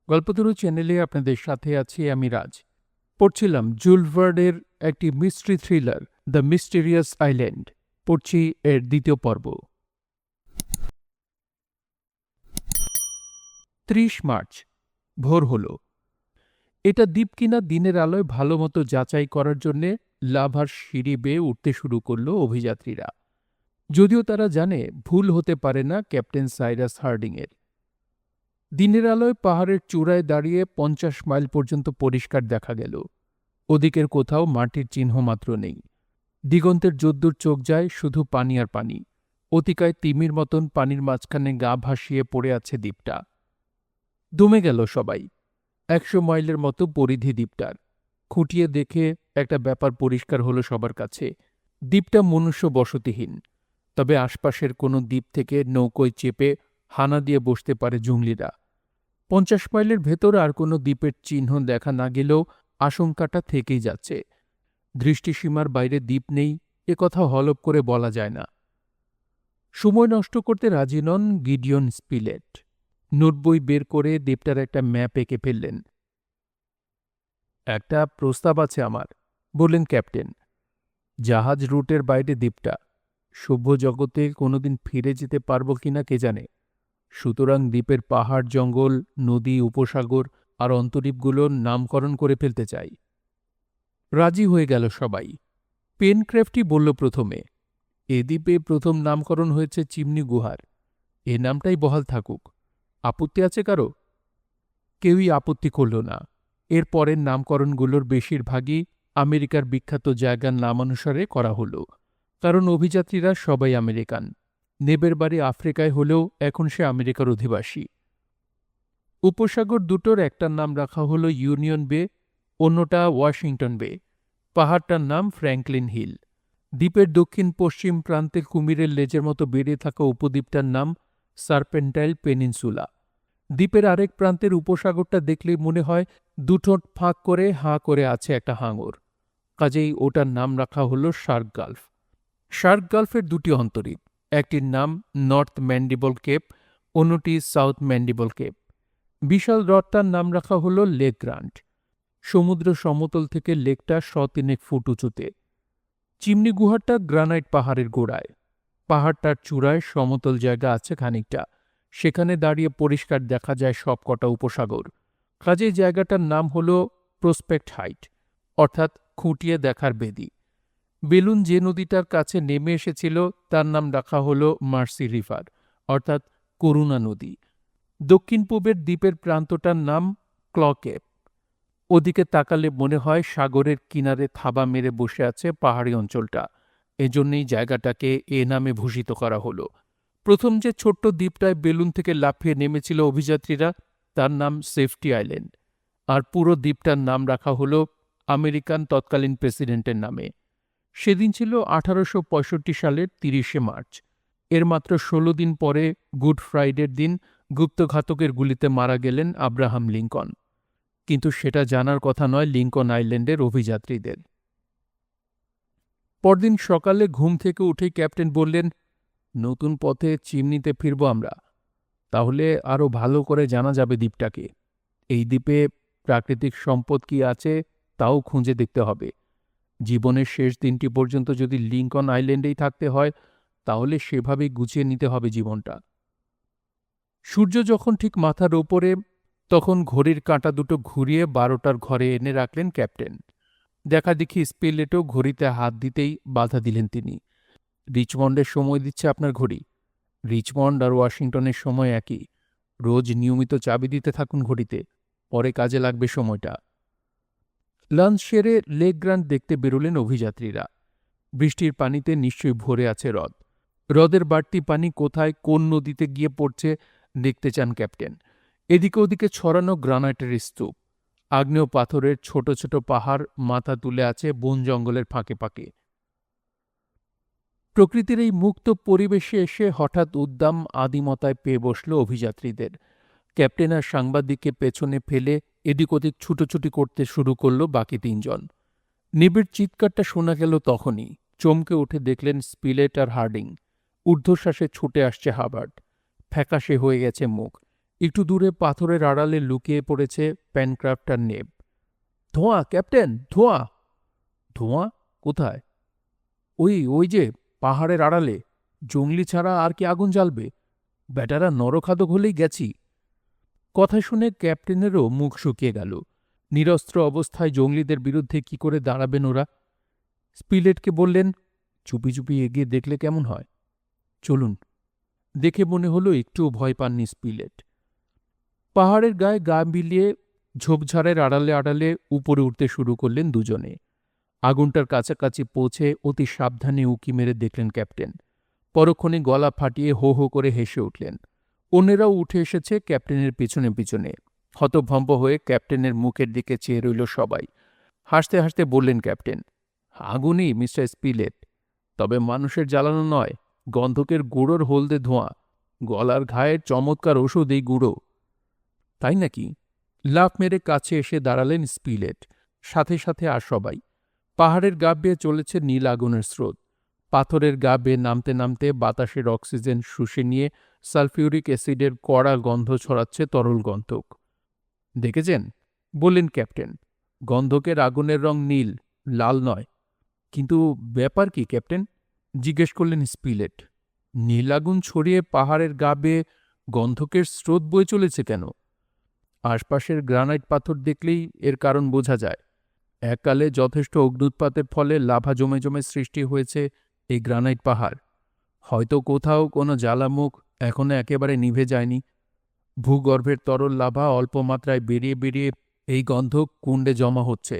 গল্পতরু চ্যানেলে আপনাদের সাথে আছি আমি রাজ। পড়ছিলাম জুল ভার্নের একটি mystery thriller the mysterious island. পড়ছি এর দ্বিতীয় পর্ব। ৩০ মার্চ ভোর হল। এটা দ্বীপ কিনা দিনের আলোয় ভালো মতো যাচাই করার জন্যে লাভার সিঁড়ি বেয়ে উঠতে শুরু করল অভিযাত্রীরা। যদিও তারা জানে ভুল হতে পারে না ক্যাপ্টেন সাইরাস হার্ডিংয়ের। দিনের আলোয় পাহাড়ের চূড়ায় দাঁড়িয়ে ৫০ মাইল পর্যন্ত পরিষ্কার দেখা গেল। ওদিকের কোথাও মাটির চিহ্ন মাত্র নেই। দিগন্তের যদ্দূর চোখ যায় শুধু পানি আর পানি। অতিকায় তিমির মতন পানির মাঝখানে গা ভাসিয়ে পড়ে আছে দ্বীপটা। দমে গেল সবাই। ১০০ মাইলের মতো পরিধি দ্বীপটার। খুঁটিয়ে দেখে একটা ব্যাপার পরিষ্কার হলো সবার কাছে। দ্বীপটা মনুষ্য বসতিহীন। তবে আশপাশের কোনো দ্বীপ থেকে নৌকোয় চেপে হানা দিয়ে বসতে পারে জঙ্গলিরা। ৫০ মাইলের ভেতর আর কোনো দ্বীপের চিহ্ন দেখা না গেলেও আশঙ্কাটা থেকেই যাচ্ছে। দৃষ্টিসীমার বাইরে দ্বীপ নেই এ কথা হলপ করে বলা যায় না। সময় নষ্ট করতে রাজি নন গিডিয়ন স্পিলেট। নোটবই বের করে দ্বীপটার একটা ম্যাপ এঁকে ফেললেন। একটা প্রস্তাব আছে আমার, বললেন ক্যাপ্টেন। জাহাজ রুটের বাইরে দ্বীপটা। সভ্য জগতে কোনোদিন ফিরে যেতে পারব কিনা কে জানে। সুতরাং দ্বীপের পাহাড়, জঙ্গল, নদী, উপসাগর আর অন্তরীপগুলোর নামকরণ করে ফেলতে চাই। রাজি হয়ে গেল সবাই। পেনক্রাফটই বলল প্রথমে, এ দ্বীপে প্রথম নামকরণ হয়েছে চিমনি গুহার। এ নামটাই বহাল থাকুক। আপত্তি আছে কারো? কেউই আপত্তি করল না। এর পরের নামকরণগুলোর বেশিরভাগই আমেরিকার বিখ্যাত জায়গার নামানুসারে করা হল। কারণ অভিযাত্রীরা সবাই আমেরিকান। নেবের বাড়ি আফ্রিকায় হলেও এখন সে আমেরিকার অধিবাসী। উপসাগর দুটোর একটার নাম রাখা হল ইউনিয়ন বে, অন্যটা ওয়াশিংটন বে। পাহাড়টার নাম ফ্র্যাঙ্কলিন হিল। দ্বীপের দক্ষিণ পশ্চিম প্রান্তে কুমিরের লেজের মতো বেড়ে থাকা উপদ্বীপটার নাম সার্পেন্টাইল পেনিনসুলা। দ্বীপের আরেক প্রান্তের উপসাগরটা দেখলে মনে হয় দুঠোঁট ফাঁক করে হাঁ করে আছে একটা হাঙর। কাজেই ওটার নাম রাখা হল শার্ক গালফ। শার্ক গালফের দুটি অন্তরীপ, একটির নাম নর্থ ম্যান্ডিবল কেপ, অন্যটি সাউথ ম্যান্ডিবল কেপ। বিশাল হ্রদটার নাম রাখা হল লেক গ্রান্ট। সমুদ্র সমতল থেকে লেকটা ১৩ ফুট উঁচুতে। চিমনি গুহাটা গ্রানাইট পাহাড়ের গোড়ায়। পাহাড়টার চূড়ায় সমতল জায়গা আছে খানিকটা। সেখানে দাঁড়িয়ে পরিষ্কার দেখা যায় সব কটা উপসাগর। কাজেই জায়গাটার নাম হল প্রসপেক্ট হাইট, অর্থাৎ খুঁটিয়ে দেখার বেদি। বেলুন যে নদীটার কাছে নেমে এসেছিল তার নাম রাখা হল মার্সি রিভার, অর্থাৎ করুণা নদী। দক্ষিণ পূবের দ্বীপের প্রান্তটার নাম ক্লকেপ। ওদিকে তাকালে মনে হয় সাগরের কিনারে থাবা মেরে বসে আছে পাহাড়ি অঞ্চলটা। এজন্যই জায়গাটাকে এ নামে ভূষিত করা হল। প্রথম যে ছোট্ট দ্বীপটায় বেলুন থেকে লাফিয়ে নেমেছিল অভিযাত্রীরা তার নাম সেফটি আইল্যান্ড। আর পুরো দ্বীপটার নাম রাখা হল আমেরিকান তৎকালীন প্রেসিডেন্টের নামে। সেদিন ছিল ১৮৬৫ সালের ৩০শে মার্চ। এর মাত্র ১৬ দিন পরে গুড ফ্রাইডের দিন গুপ্তঘাতকের গুলিতে মারা গেলেন আব্রাহাম লিঙ্কন। কিন্তু সেটা জানার কথা নয় লিঙ্কন আইল্যান্ডের অভিযাত্রীদের। পরদিন সকালে ঘুম থেকে উঠেই ক্যাপ্টেন বললেন, নতুন পথে চিমনিতে ফিরব আমরা। তাহলে আরও ভালো করে জানা যাবে দ্বীপটাকে। এই দ্বীপে প্রাকৃতিক সম্পদ কি আছে তাও খুঁজে দেখতে হবে। জীবনের শেষ দিনটি পর্যন্ত যদি লিঙ্কন আইল্যান্ডেই থাকতে হয় তাহলে সেভাবেই গুছিয়ে নিতে হবে জীবনটা। সূর্য যখন ঠিক মাথার ওপরে তখন ঘড়ির কাঁটা দুটো ঘুরিয়ে ১২টার ঘরে এনে রাখলেন ক্যাপ্টেন। দেখা দেখি স্পিলেটও ঘড়িতে হাত দিতেই বাধা দিলেন তিনি। রিচমন্ডের সময় দিচ্ছে আপনার ঘড়ি। রিচমন্ড আর ওয়াশিংটনের সময় একই। রোজ নিয়মিত চাবি দিতে থাকুন ঘড়িতে, পরে কাজে লাগবে সময়টা। লাঞ্চ সেরে লেক গ্রান্ট দেখতে বেরোলেন অভিযাত্রীরা। বৃষ্টির পানিতে নিশ্চয়ই ভরে আছে হ্রদ। হ্রদের বাড়তি পানি কোথায় কোন নদীতে গিয়ে পড়ছে দেখতে চান ক্যাপ্টেন। এদিকে ওদিকে ছড়ানো গ্রানাইটের স্তূপ, আগ্নেয় পাথরের ছোট ছোট পাহাড় মাথা তুলে আছে বন জঙ্গলের ফাঁকে ফাঁকে। প্রকৃতির এই মুক্ত পরিবেশে এসে হঠাৎ উদ্দাম আদিমতায় পেয়ে বসল অভিযাত্রীদের। ক্যাপ্টেন আর সাংবাদিককে পেছনে ফেলে এদিক ওদিক ছুটোছুটি করতে শুরু করল বাকি তিনজন। নিবিড় চিৎকারটা শোনা গেল তখনই। চমকে উঠে দেখলেন স্পিলেট আর হার্ডিং। ঊর্ধ্বশ্বাসে ছুটে আসছে হাবার্ড। ফ্যাকাশে হয়ে গেছে মুখ। একটু দূরে পাথরের আড়ালে লুকিয়ে পড়েছে পেনক্রাফট আর নেব। ধোঁয়া ক্যাপ্টেন, ধোঁয়া! ধোঁয়া? কোথায়? ওই যে পাহাড়ের আড়ালে। জংলি ছাড়া আর কি আগুন জ্বালবে? বেটারা নরখাদক হলেই গেছি। কথা শুনে ক্যাপ্টেনেরও মুখ শুকিয়ে গেল। নিরস্ত্র অবস্থায় জঙ্গলিদের বিরুদ্ধে কি করে দাঁড়াবেন ওরা? স্পিলেটকে বললেন, চুপি চুপি এগিয়ে দেখলে কেমন হয়? চলুন। দেখে মনে হলো একটুও ভয় পাননি স্পিলেট। পাহাড়ের গায়ে গা মিলিয়ে ঝোপঝাড়ের আড়ালে আড়ালে উপরে উঠতে শুরু করলেন দুজনে। আগুনটার কাছাকাছি পৌঁছে অতি সাবধানে উঁকি মেরে দেখলেন ক্যাপ্টেন। পরক্ষণে গলা ফাটিয়ে হো হো করে হেসে উঠলেন। অন্যেরাও উঠে এসেছে ক্যাপ্টেনের পিছনে পিছনে। হতভম্ব হয়ে ক্যাপ্টেনের মুখের দিকে চেয়ে রইল সবাই। হাসতে হাসতে বললেন ক্যাপ্টেন, আগুনই মিস্টার স্পিলেট, তবে মানুষের জ্বালানো নয়, গন্ধকের গুঁড়োর হলদে ধোঁয়া। গলার ঘায়ের চমৎকার ওষুধ এই গুঁড়ো। তাই নাকি? লাফ মেরে কাছে এসে দাঁড়ালেন স্পিলেট, সাথে সাথে আর সবাই। পাহাড়ের গা বেয়ে চলেছে নীল আগুনের স্রোত। পাথরের গা বেয়ে নামতে নামতে বাতাসের অক্সিজেন শুষে নিয়ে সালফিউরিক অ্যাসিডের কড়া গন্ধ ছড়াচ্ছে তরল গন্ধক। দেখেছেন? বললেন ক্যাপ্টেন। গন্ধকের আগুনের রং নীল, লাল নয়। কিন্তু ব্যাপার কি ক্যাপ্টেন? জিজ্ঞেস করলেন স্পিলেট। নীল আগুন ছড়িয়ে পাহাড়ের গা বেয়ে গন্ধকের স্রোত বয়ে চলেছে কেন? আশপাশের গ্রানাইট পাথর দেখলেই এর কারণ বোঝা যায়। এককালে যথেষ্ট অগ্ন্যুৎপাতের ফলে লাভা জমে জমে সৃষ্টি হয়েছে এই গ্রানাইট পাহাড়। হয়তো কোথাও কোনো জ্বালামুখ এখনো একেবারে নিভে যায়নি। ভূগর্ভের তরল লাভা অল্প মাত্রায় বেরিয়ে বেরিয়ে এই গন্ধক কুণ্ডে জমা হচ্ছে।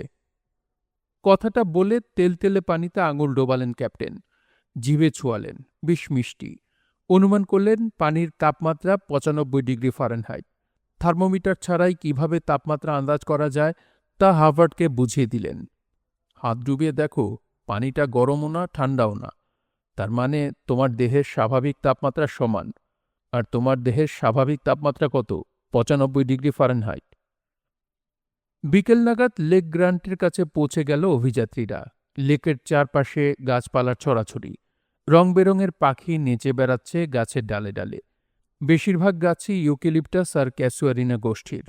কথাটা বলে তেলতেলে পানিতে আঙুল ডোবালেন ক্যাপ্টেন। জিভে ছোঁয়ালেন, বেশ মিষ্টি। অনুমান করলেন পানির তাপমাত্রা ৯৫ ডিগ্রি ফারেনহাইট। থার্মোমিটার ছাড়াই কিভাবে তাপমাত্রা আন্দাজ করা যায় তা হার্ভার্ডকে বুঝিয়ে দিলেন। হাত ডুবিয়ে দেখো, পানিটা গরমও না ঠান্ডাও না। তার মানে তোমার দেহের স্বাভাবিক তাপমাত্রা সমান। আর তোমার দেহের স্বাভাবিক তাপমাত্রা কত? ৯৫ ডিগ্রি ফারেনহাইট। বিকেল নাগাদ লেক গ্রান্টের কাছে পৌঁছে গেল অভিযাত্রীরা। লেকের চারপাশে গাছপালার ছড়াছড়ি। রং বেরঙের পাখি নেচে বেড়াচ্ছে গাছের ডালে ডালে। বেশিরভাগ গাছই ইউক্যালিপটাস আর ক্যাসুয়ারিনা গোষ্ঠীর।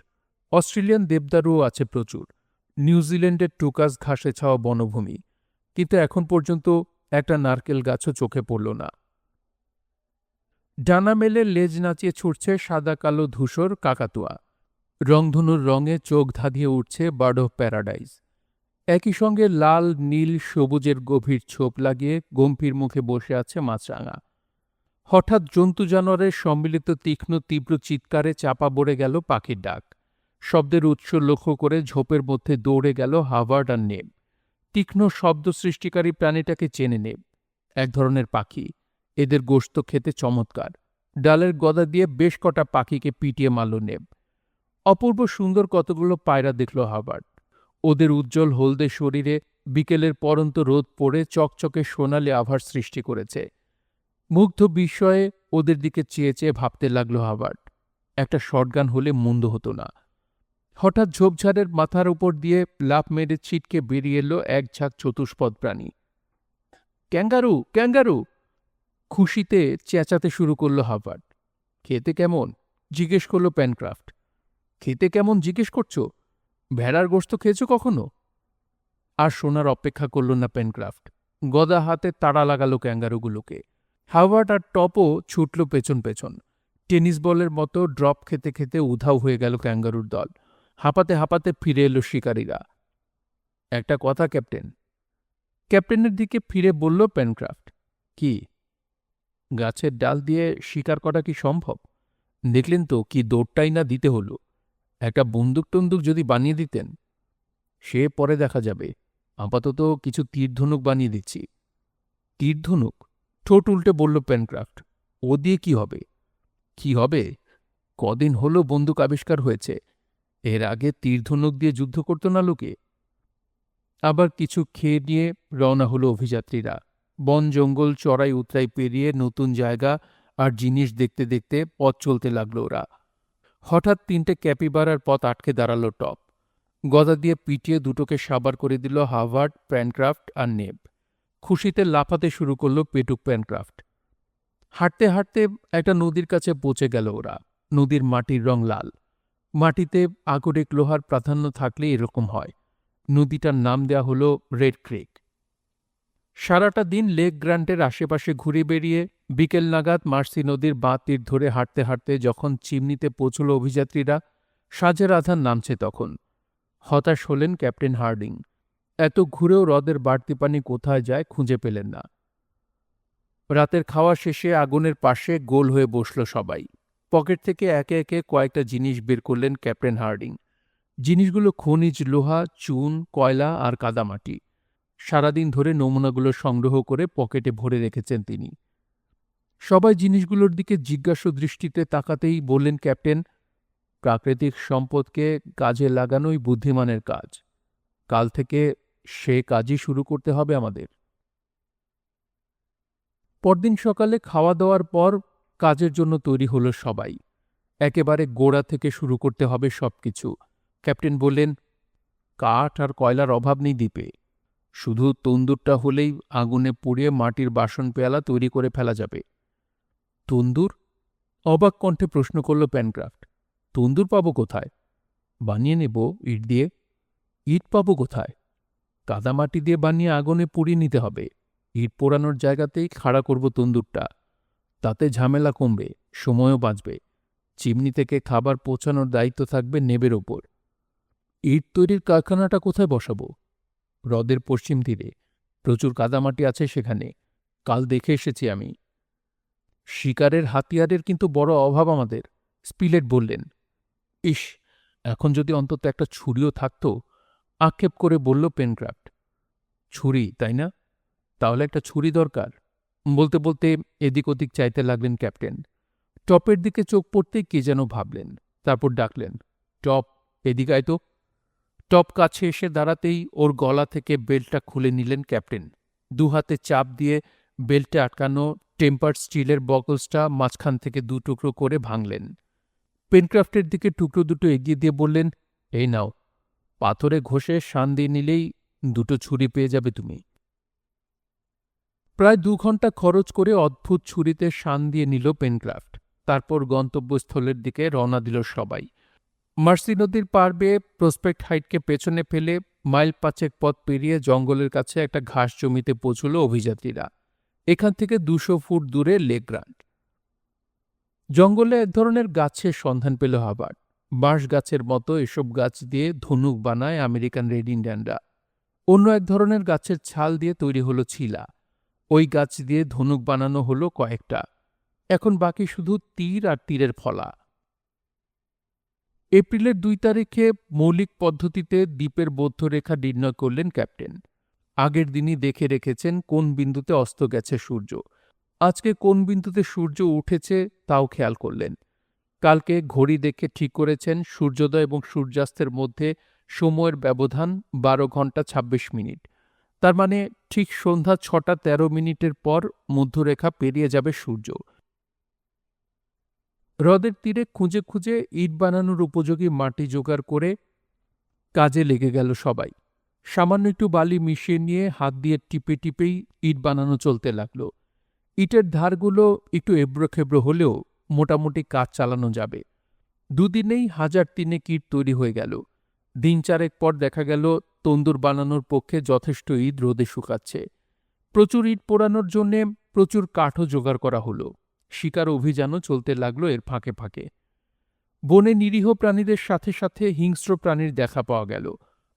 অস্ট্রেলিয়ান দেবদারুও আছে প্রচুর। নিউজিল্যান্ডের টুকাস ঘাসে ছাওয়া বনভূমি। কিন্তু এখন পর্যন্ত একটা নারকেল গাছও চোখে পড়ল না। ডানা মেলে লেজ নাচিয়ে ছুটছে সাদা কালো ধূসর কাকাতুয়া। রংধনুর রঙে চোখ ধাঁধিয়ে উঠছে বার্ড অফ প্যারাডাইজ। একই সঙ্গে লাল নীল সবুজের গভীর ছোপ লাগিয়ে গম্ভীর মুখে বসে আছে মাছরাঙা। হঠাৎ জন্তু জানোয়ারের সম্মিলিত তীক্ষ্ণ তীব্র চিৎকারে চাপা পড়ে গেল পাখির ডাক। শব্দের উৎস লক্ষ্য করে ঝোপের মধ্যে দৌড়ে গেল হাভার্ড আর নেব। তীক্ষ্ণ শব্দ সৃষ্টিকারী প্রাণীটাকে চেনে নেব। এক ধরনের পাখি, এদের গোশত খেতে চমৎকার। ডালের গদা দিয়ে বেশ কটা পাখিকে পিটিয়ে মারল নেব। অপূর্ব সুন্দর কতগুলো পায়রা দেখল হাভার্ড। ওদের উজ্জ্বল হলদে শরীরে বিকেলের পরন্ত রোদ পড়ে চকচকে সোনালি আভার সৃষ্টি করেছে। মুগ্ধ বিস্ময়ে ওদের দিকে চেয়ে চেয়ে ভাবতে লাগল হাভার্ড, একটা শটগান হলে মন্দ হতো না। হঠাৎ ঝোপঝাড়ের মাথার উপর দিয়ে লাফ মেরে ছিটকে বেরিয়ে এলো এক ঝাঁক চতুষ্পদ প্রাণী। Kangaroo, kangaroo! খুশিতে চেঁচাতে শুরু করল হাভার্ড। খেতে কেমন? জিজ্ঞেস করল পেনক্রাফট। খেতে কেমন জিজ্ঞেস করছো? ভেড়ার গোশত খেয়েছ কখনো? আর শোনার অপেক্ষা করল না পেনক্রাফট। গদা হাতে তাড়া লাগালো ক্যাঙ্গারুগুলোকে। হাভার্ড আর টপও ছুটল পেছন পেছন। টেনিস বলের মতো ড্রপ খেতে খেতে উধাও হয়ে গেল ক্যাঙ্গারুর দল। হাঁপাতে হাঁপাতে ফিরে এলো শিকারীরা। একটা কথা ক্যাপ্টেন। ক্যাপ্টেনের দিকে ফিরে বলল পেনক্রাফট। কি? গাছের ডাল দিয়ে শিকার করা কি সম্ভব? দেখলেন তো কি দৌড়টাই না দিতে হলো। একটা বন্দুক টন্দুক যদি বানিয়ে দিতেন। সে পরে দেখা যাবে, আপাতত কিছু তীরধনুক বানিয়ে দিচ্ছি। তীরধনুক? ঠোঁট উল্টে বলল পেনক্রাফট। ও দিয়ে কি হবে? কি হবে? কদিন হলো বন্দুক আবিষ্কার হয়েছে, এর আগে তীরধনুক দিয়ে যুদ্ধ করত না লোকে। আবার কিছু খেয়ে নিয়ে রওনা হলো অভিযাত্রীরা। বন জঙ্গল চড়াই উতরাই পেরিয়ে নতুন জায়গা আর জিনিস দেখতে দেখতে পথ চলতে লাগলো ওরা। হঠাৎ 3টে ক্যাপিবারার পথ আটকে দাঁড়ালো টপ। গদা দিয়ে পিটিয়ে দুটোকে সাবার করে দিল হাভার্ড, পেনক্রাফট আর নেব। খুশিতে লাফাতে শুরু করল পেটুক পেনক্রাফট। হাঁটতে হাঁটতে একটা নদীর কাছে পৌঁছে গেল ওরা। নদীর মাটির রং লাল। মাটিতে আগরিক লোহার প্রাধান্য থাকলে এরকম হয়। নদীটার নাম দেয়া হল রেড ক্রিক। সারাটা দিন লেক গ্র্যান্টের আশেপাশে ঘুরে বেড়িয়ে বিকেল নাগাদ মার্সি নদীর বাঁ তীর ধরে হাঁটতে হাঁটতে যখন চিমনিতে পৌঁছল অভিযাত্রীরা, সাঁঝের আধার নামছে তখন। হতাশ হলেন ক্যাপ্টেন হার্ডিং। এত ঘুরেও হ্রদের বাড়তি পানি কোথায় যায় খুঁজে পেলেন না। রাতের খাওয়া শেষে আগুনের পাশে গোল হয়ে বসল সবাই। পকেট থেকে একে একে কয়েকটা জিনিস বের করলেন ক্যাপ্টেন হার্ডিং। জিনিসগুলো খনিজ লোহা, চুন, কয়লা আর কাদামাটি। সারাদিন ধরে নমুনাগুলো সংগ্রহ করে পকেটে ভরে রেখেছেন তিনি। সবাই জিনিসগুলোর দিকে জিজ্ঞাসু দৃষ্টিতে তাকাতেই বললেন ক্যাপ্টেন, প্রাকৃতিক সম্পদকে কাজে লাগানোই বুদ্ধিমানের কাজ। কাল থেকে সে কাজই শুরু করতে হবে আমাদের। পরদিন সকালে খাওয়া দাওয়ার পর কাজের জন্য তৈরি হল সবাই। একেবারে গোড়া থেকে শুরু করতে হবে সবকিছু। ক্যাপ্টেন বললেন, কাঠ আর কয়লার অভাব নেই দ্বীপে। শুধু তন্দুরটা হলেই আগুনে পুড়িয়ে মাটির বাসন পেয়ালা তৈরি করে ফেলা যাবে। তন্দুর? অবাক কণ্ঠে প্রশ্ন করল প্যানক্রাফট। তন্দুর পাবো কোথায়? বানিয়ে নেব ইট দিয়ে। ইট পাবো কোথায়? কাদামাটি দিয়ে বানিয়ে আগুনে পুড়িয়ে নিতে হবে। ইট পোড়ানোর জায়গাতেই খাড়া করব তন্দুরটা। তাতে ঝামেলা কমবে, সময়ও বাঁচবে। চিমনি থেকে খাবার পৌঁছানোর দায়িত্ব থাকবে নেবের ওপর। ইট তৈরির কারখানাটা কোথায় বসাবো? হ্রদের পশ্চিম তীরে। প্রচুর কাদামাটি আছে সেখানে। কাল দেখে এসেছি আমি। শিকারের হাতিয়ারের কিন্তু বড় অভাব আমাদের, স্পিলেট বললেন। ইস, এখন যদি অন্তত একটা ছুরিও থাকত, আক্ষেপ করে বলল পেনক্রাফট। ছুরি, তাই না? তাহলে একটা ছুরি দরকার। বলতে বলতে এদিক ওদিক চাইতে লাগলেন ক্যাপ্টেন। টপের দিকে চোখ পড়তেই কে যেন ভাবলেন। তারপর ডাকলেন, টপ, এদিক আয় তো। টপ কাছে এসে দাঁড়াতেই ওর গলা থেকে বেল্টটা খুলে নিলেন ক্যাপ্টেন। দুহাতে চাপ দিয়ে বেল্টে আটকানো টেম্পার্ড স্টিলের বকলসটা মাঝখান থেকে দুটুকরো করে ভাঙলেন। পেনক্রাফটের দিকে টুকরো দুটো এগিয়ে দিয়ে বললেন, এই নাও, পাথরে ঘষে শান দিয়ে নিলেই দুটো ছুরি পেয়ে যাবে তুমি। প্রায় 2 ঘণ্টা খরচ করে অদ্ভুত ছুরিতে শান দিয়ে নিল পেনক্রাফট। তারপর গন্তব্যস্থলের দিকে রওনা দিল সবাই। মার্সি নদীর পার বেয়ে প্রসপেক্ট হাইটকে পেছনে ফেলে মাইল 5 পথ পেরিয়ে জঙ্গলের কাছে একটা ঘাস জমিতে পৌঁছল অভিযাত্রীরা। এখান থেকে 200 ফুট দূরে লেক গ্র্যান্ট। জঙ্গলে এক ধরনের গাছের সন্ধান পেল হাবার্ট। বাঁশ গাছের মতো এসব গাছ দিয়ে ধনুক বানায় আমেরিকান রেড ইন্ডিয়ানরা। অন্য এক ধরনের গাছের ছাল দিয়ে তৈরি হলো ছিলা। ওই গাছ দিয়ে ধনুক বানানো হলো কয়েকটা। এখন বাকি শুধু তীর আর তীরের ফলা। এপ্রিলের 2 তারিখে মৌলিক পদ্ধতিতে দ্বীপের বৌদ্ধরেখা নির্ণয় করলেন ক্যাপ্টেন। আগের দিনই দেখে রেখেছেন কোন বিন্দুতে অস্ত গেছে সূর্য। আজকে কোন বিন্দুতে সূর্য উঠেছে তাও খেয়াল করলেন। কালকে ঘড়ি দেখে ঠিক করেছেন সূর্যোদয় এবং সূর্যাস্তের মধ্যে সময়ের ব্যবধান 12 ঘন্টা 26 মিনিট। তার মানে ঠিক সন্ধ্যা 6টা 13 মিনিটের পর মধ্যরেখা পেরিয়ে যাবে সূর্য। হ্রদের তীরে খুঁজে খুঁজে ইট বানানোর উপযোগী মাটি জোগাড় করে কাজে লেগে গেল সবাই। সামান্য একটু বালি মিশিয়ে নিয়ে হাত দিয়ে টিপে টিপেই ইট বানানো চলতে লাগল। ইটের ধারগুলো একটু এবড়োখেবড়ো হলেও মোটামুটি কাজ চালানো যাবে। 2 দিনেই 1003 ইট তৈরি হয়ে গেল। দিন 4 পর দেখা গেল তন্দুর বানানোর পক্ষে যথেষ্ট ইট রোদে শুকাচ্ছে। প্রচুর ইট পোড়ানোর জন্যে প্রচুর কাঠও জোগাড় করা হলো। শিকার অভিযানও চলতে লাগলো এর ফাঁকে ফাঁকে। বনে নিরীহ প্রাণীদের সাথে সাথে হিংস্র প্রাণীর দেখা পাওয়া গেল।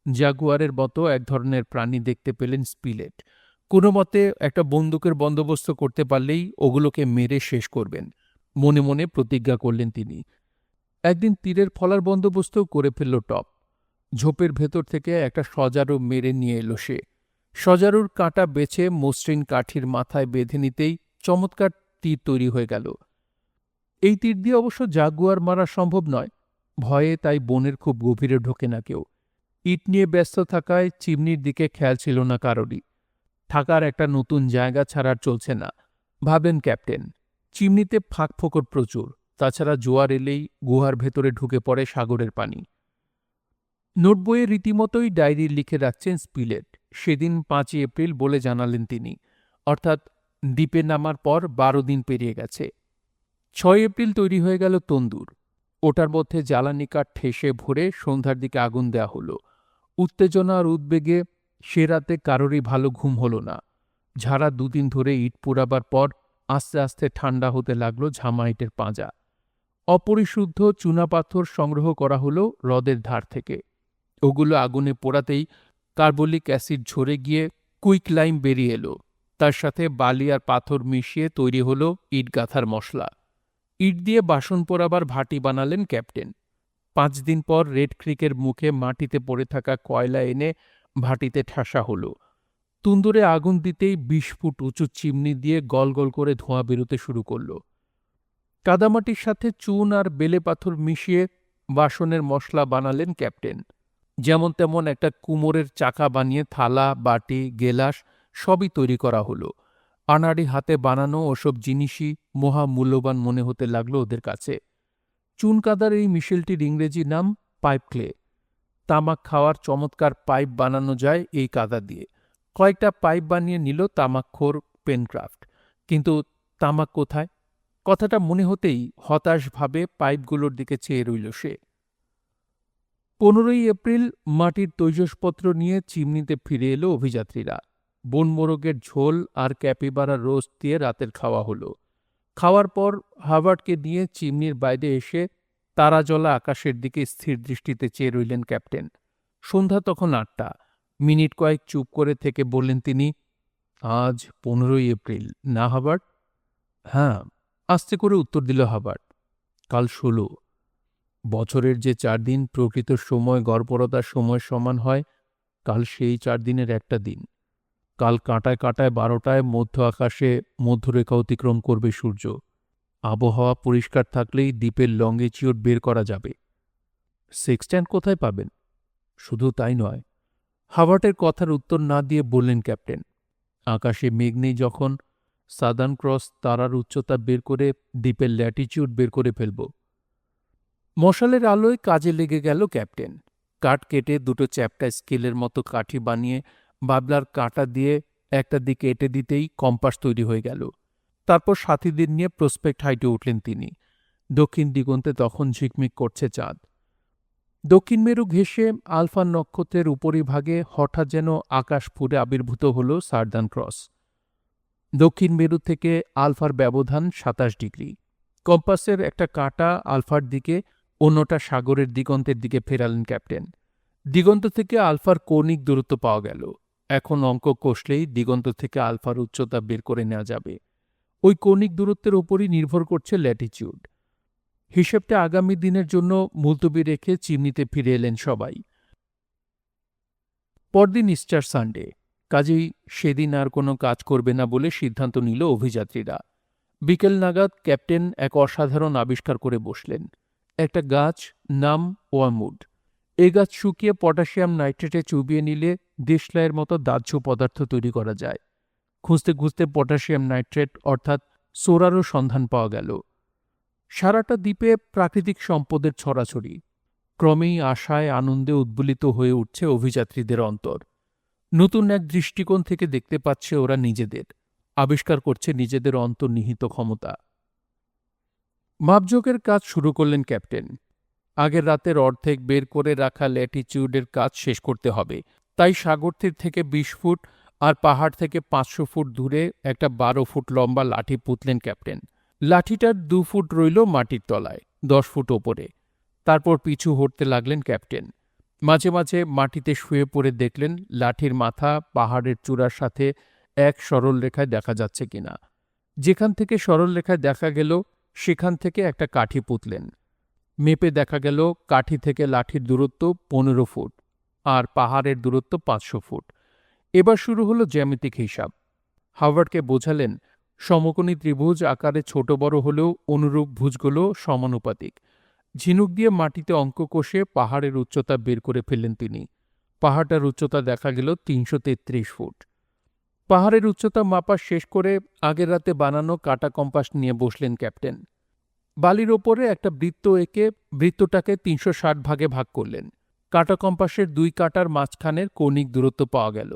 জাগুয়ারের মতো এক ধরনের প্রাণী দেখতে পেলেন স্পিলেট। কোনো মতে একটা বন্দুকের বন্দোবস্ত করতে পারলেই ওগুলোকে মেরে শেষ করবেন, মনে মনে প্রতিজ্ঞা করলেন তিনি। একদিন তীরের ফলার বন্দোবস্তও করে ফেলল টপ। ঝোপের ভেতর থেকে একটা সজারু মেরে নিয়ে এলো সে। সজারুর কাঁটা বেছে মসৃণ কাঠির মাথায় বেঁধে নিতেই চমৎকার তীর তৈরি হয়ে গেল। এই তীর দিয়ে অবশ্য জাগুয়ার মারা সম্ভব নয়। ভয়ে তাই বনের খুব গভীরে ঢোকে না কেউ। ইট নিয়ে ব্যস্ত থাকায় চিমনির দিকে খেয়াল ছিল না কারোরই। থাকার একটা নতুন জায়গা ছাড়ার চলছে না, ভাবলেন ক্যাপ্টেন। চিমনিতে ফাঁক ফোকর প্রচুর। তাছাড়া জোয়ার এলেই গুহার ভেতরে ঢুকে পড়ে সাগরের পানি। নোটবইয়ে রীতিমতোই ডায়েরি লিখে রাখছেন স্পিলেট। সেদিন 5 এপ্রিল বলে জানালেন তিনি, অর্থাৎ দ্বীপে নামার পর 12 দিন পেরিয়ে গেছে। 6 এপ্রিল তৈরি হয়ে গেল তন্দুর। ওটার মধ্যে জ্বালানি কাঠ ঠেসে ভরে সন্ধ্যার দিকে আগুন দেয়া হলো। উত্তেজনা আর উদ্বেগে সে রাতে কারোরই ভালো ঘুম হল না। ঝাড়া দুদিন ধরে ইট পোড়াবার পর আস্তে আস্তে ঠান্ডা হতে লাগলো ঝামা-ইটের পাঁজা। অপরিশুদ্ধ চুনাপাথর সংগ্রহ করা হলো হ্রদের ধার থেকে। ওগুলো আগুনে পোড়াতেই কার্বলিক অ্যাসিড ঝরে গিয়ে কুইক লাইম বেরিয়ে এলো। তার সাথে বালি আর পাথর মিশিয়ে তৈরি হলো ইট গাঁথার মশলা। ইট দিয়ে বাসন পোড়াবার ভাটি বানালেন ক্যাপ্টেন। 5 দিন পর রেড ক্রিকের মুখে মাটিতে পড়ে থাকা কয়লা এনে ভাটিতে ঠাসা হলো। তুন্দুরে আগুন দিতেই 20 ফুট উঁচু চিমনি দিয়ে গল গল করে ধোঁয়া বেরোতে শুরু করল। কাদামাটির সাথে চুন আর বেলে পাথর মিশিয়ে বাসনের মশলা বানালেন ক্যাপ্টেন। যেমন তেমন একটা কুমোরের চাকা বানিয়ে থালা, বাটি, গেলাস সবই তৈরি করা হলো। আনাড়ি হাতে বানানো ওসব জিনিসই মহা মূল্যবান মনে হতে লাগলো ওদের কাছে। চুন কাদার এই মিশেলটির ইংরেজি নাম পাইপ ক্লে। তামাক খাওয়ার চমৎকার পাইপ বানানো যায় এই কাদা দিয়ে। কয়েকটা পাইপ বানিয়ে নিল তামাকখোর পেনক্রাফট। কিন্তু তামাক কোথায়? কথাটা মনে হতেই হতাশভাবে পাইপগুলোর দিকে চেয়ে রইল সে। 15ই এপ্রিল মাটির তৈজসপত্র নিয়ে চিমনিতে ফিরে এলো অভিযাত্রীরা। বনমোরগের ঝোল আর ক্যাপিবারা রোস্ট দিয়ে রাতের খাওয়া হলো। খাওয়ার পর হাবার্টকে নিয়ে চিমনির বাইরে এসে তারাজলা আকাশের দিকে স্থির দৃষ্টিতে চেয়ে রইলেন ক্যাপ্টেন। সন্ধ্যা তখন 8টা। মিনিট কয়েক চুপ করে থেকে বললেন তিনি, আজ 15ই এপ্রিল না হাবার্ট? হ্যাঁ, আস্তে করে উত্তর দিল হাবার্ট। কাল 16। বছরের যে 4 দিন প্রকৃত সময় গড়পড়তার সময় সমান হয়, কাল সেই 4 দিনের একটা দিন। কাল কাঁটায় কাঁটায় 12টায় মধ্য আকাশে মধ্যরেখা অতিক্রম করবে সূর্য। আবহাওয়া পরিষ্কার থাকলেই দ্বীপের লঙ্গিটিউড বের করা যাবে। সেক্সট্যান্ট কোথায় পাবেন? শুধু তাই নয়, হাবার্টের কথার উত্তর না দিয়ে বললেন ক্যাপ্টেন, আকাশে মেঘ নেই যখন, সাদার্ন ক্রস তারার উচ্চতা বের করে দ্বীপের ল্যাটিটিউড বের করে ফেলব। মশালের আলোয় কাজে লেগে গেল ক্যাপ্টেন। কাঠ কেটে দুটো চ্যাপ্টা স্কেলের মতো কাঠি বানিয়ে বাবলার কাঁটা দিয়ে একটা দিকে এঁটে দিতেই কম্পাস তৈরি হয়ে গেল। তারপর সাথীদের নিয়ে প্রসপেক্ট হাইটে উঠলেন তিনি। দক্ষিণ দিগন্তে তখন ঝিকমিক করছে চাঁদ। দক্ষিণ মেরু ঘেঁষে আলফা নক্ষত্রের উপরিভাগে হঠাৎ যেন আকাশ ফুঁড়ে আবির্ভূত হল সার্দার্ন ক্রস। দক্ষিণ মেরু থেকে আলফার ব্যবধান 27 ডিগ্রি। কম্পাসের একটা কাঁটা আলফার দিকে, অন্যটা সাগরের দিগন্তের দিকে ফেরালেন ক্যাপ্টেন। দিগন্ত থেকে আলফার কৌণিক দূরত্ব পাওয়া গেল। এখন অঙ্ক কষলেই দিগন্ত থেকে আলফার উচ্চতা বের করে নেওয়া যাবে। ওই কৌণিক দূরত্বের ওপরই নির্ভর করছে ল্যাটিটিউড। হিসেবটা আগামী দিনের জন্য মুলতবি রেখে চিমনিতে ফিরে এলেন সবাই। পরদিন ইস্টার সানডে, কাজেই সেদিন আর কোনো কাজ করবে না বলে সিদ্ধান্ত নিল অভিযাত্রীরা। বিকেল নাগাদ ক্যাপ্টেন এক অসাধারণ আবিষ্কার করে বসলেন। একটা গাছ, নাম ওয়ামউড। এই গাছ শুকিয়ে পটাশিয়াম নাইট্রেটে চুবিয়ে নিলে দেশলাইয়ের মতো দাহ্য পদার্থ তৈরি করা যায়। খুঁজতে খুঁজতে পটাশিয়াম নাইট্রেট অর্থাৎ সোরারও সন্ধান পাওয়া গেল। সারাটা দ্বীপে প্রাকৃতিক সম্পদের ছড়াছড়ি। ক্রমেই আশায় আনন্দে উদ্বেলিত হয়ে উঠছে অভিযাত্রীদের অন্তর। নতুন এক দৃষ্টিকোণ থেকে দেখতে পাচ্ছে ওরা নিজেদের, আবিষ্কার করছে নিজেদের অন্তর্নিহিত ক্ষমতা। মাপজোকের কাজ শুরু করলেন ক্যাপ্টেন। আগের রাতের অর্ধেক বের করে রাখা ল্যাটিটিউডের কাজ শেষ করতে হবে। তাই সাগরতীর থেকে 20 ফুট আর পাহাড় থেকে 500 ফুট দূরে একটা 12 ফুট লম্বা লাঠি পুঁতলেন ক্যাপ্টেন। লাঠিটার 2 ফুট রইল মাটির তলায়, 10 ফুট ওপরে। তারপর পিছু হটতে লাগলেন ক্যাপ্টেন। মাঝে মাঝে মাটিতে শুয়ে পড়ে দেখলেন লাঠির মাথা পাহাড়ের চূড়ার সাথে এক সরল রেখায় দেখা যাচ্ছে কিনা। যেখান থেকে সরল রেখায় দেখা গেল সেখান থেকে একটা কাঠি পুঁতলেন। মেপে দেখা গেল কাঠি থেকে লাঠির দূরত্ব 15 ফুট আর পাহাড়ের দূরত্ব 500 ফুট। এবার শুরু হলো জ্যামিতিক হিসাব। হাওয়ার্ডকে বোঝালেন সমকোণী ত্রিভুজ আকারে ছোট বড় হলেও অনুরূপ ভুজগুলো সমানুপাতিক। ঝিনুক দিয়ে মাটিতে অঙ্ক কষে পাহাড়ের উচ্চতা বের করে ফেললেন তিনি। পাহাড়টার উচ্চতা দেখা গেল 333 ফুট। পাহাড়ের উচ্চতা মাপা শেষ করে আগের রাতে বানানো কাটা কম্পাস নিয়ে বসলেন ক্যাপ্টেন। বালির ওপরে একটা বৃত্ত এঁকে বৃত্তটাকে 360 ভাগে ভাগ করলেন। কাটা কম্পাসের 2 কাটার মাঝখানের কৌণিক দূরত্ব পাওয়া গেল।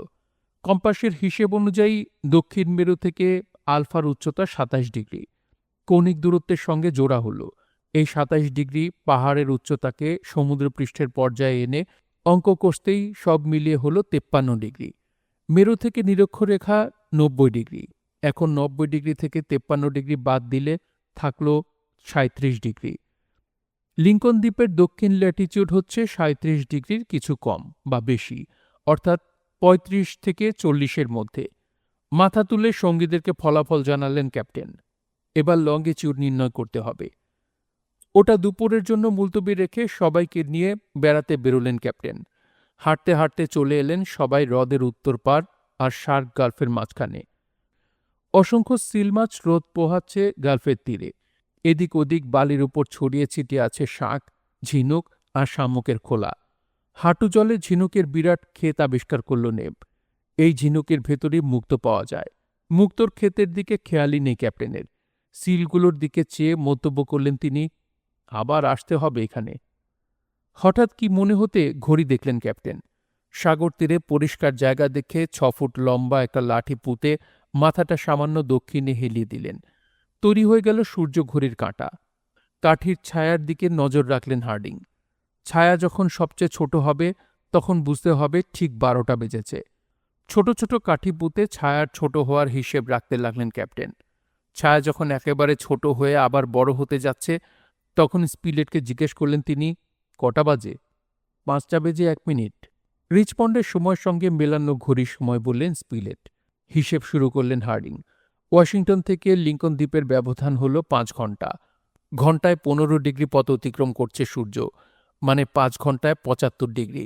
কম্পাসের হিসেব অনুযায়ী দক্ষিণ মেরু থেকে আলফার উচ্চতা 27 ডিগ্রি। কৌণিক দূরত্বের সঙ্গে জোড়া হল। এই ২৭ ডিগ্রি পাহাড়ের উচ্চতাকে সমুদ্রপৃষ্ঠের পর্যায়ে এনে অঙ্ক কষতেই সব মিলিয়ে হলো ৫৩ ডিগ্রি। মেরু থেকে নিরক্ষরেখা ৯০ ডিগ্রি। এখন ৯০ ডিগ্রি থেকে ৫৩ ডিগ্রি বাদ দিলে থাকল ৩৭ ডিগ্রি। লিঙ্কন দ্বীপের দক্ষিণ ল্যাটিচিউড হচ্ছে ৩৭ ডিগ্রির কিছু কম বা বেশি, অর্থাৎ ৩৫ থেকে ৪০-এর মধ্যে। মাথা তুলে সঙ্গীদেরকে ফলাফল জানালেন ক্যাপ্টেন। এবার লঙ্গিটিউড নির্ণয় করতে হবে। ওটা দুপুরের জন্য মুলতবি রেখে সবাইকে নিয়ে বেড়াতে বেরোলেন ক্যাপ্টেন। হাঁটতে হাঁটতে চলে এলেন সবাই হ্রদের উত্তর পার আর শার্ক গালফের মাঝখানে। অসংখ্য সিল মাছ রোদ পোহাচ্ছে গালফের তীরে। এদিক ওদিক বালির উপর ছড়িয়ে ছিটিয়ে আছে শাঁখ, ঝিনুক আর শামুকের খোলা। হাঁটু জলে ঝিনুকের বিরাট ক্ষেত আবিষ্কার করল নেব। এই ঝিনুকের ভেতরেই মুক্ত পাওয়া যায়। মুক্তোর ক্ষেতের দিকে খেয়ালই নেই ক্যাপ্টেনের। সিলগুলোর দিকে চেয়ে মন্তব্য করলেন তিনি, আবার আসতে হবে এখানে। হঠাৎ কি মনে হতে ঘড়ি দেখলেন ক্যাপ্টেন। সাগর তীরে পরিষ্কার জায়গা দেখে ৬ ফুট লম্বা একটা লাঠি পুঁতে মাথাটা সামান্য দক্ষিণে হেলিয়ে দিলেন। তৈরি হয়ে গেল সূর্য ঘড়ির কাঁটা। কাঠির ছায়ার দিকে নজর রাখলেন হার্ডিং। ছায়া যখন সবচেয়ে ছোট হবে তখন বুঝতে হবে ঠিক ১২টা বেজেছে। ছোট ছোট কাঠি পুঁতে ছায়ার ছোট হওয়ার হিসেব রাখতে লাগলেন ক্যাপ্টেন। ছায়া যখন একেবারে ছোট হয়ে আবার বড় হতে যাচ্ছে তখন স্পিলেটকে জিজ্ঞেস করলেন তিনি, কটা বাজে? ৫টা বেজে ১ মিনিট। রিচমন্ডের সময়ের সঙ্গে মেলানো ঘড়ির সময় বললেন স্পিলেট। হিসেব শুরু করলেন হার্ডিং। ওয়াশিংটন থেকে লিঙ্কন দ্বীপের ব্যবধান হল ৫ ঘন্টা। ঘন্টায় ১৫ ডিগ্রি পথ অতিক্রম করছে সূর্য, মানে ৫ ঘন্টায় ৭৫ ডিগ্রি।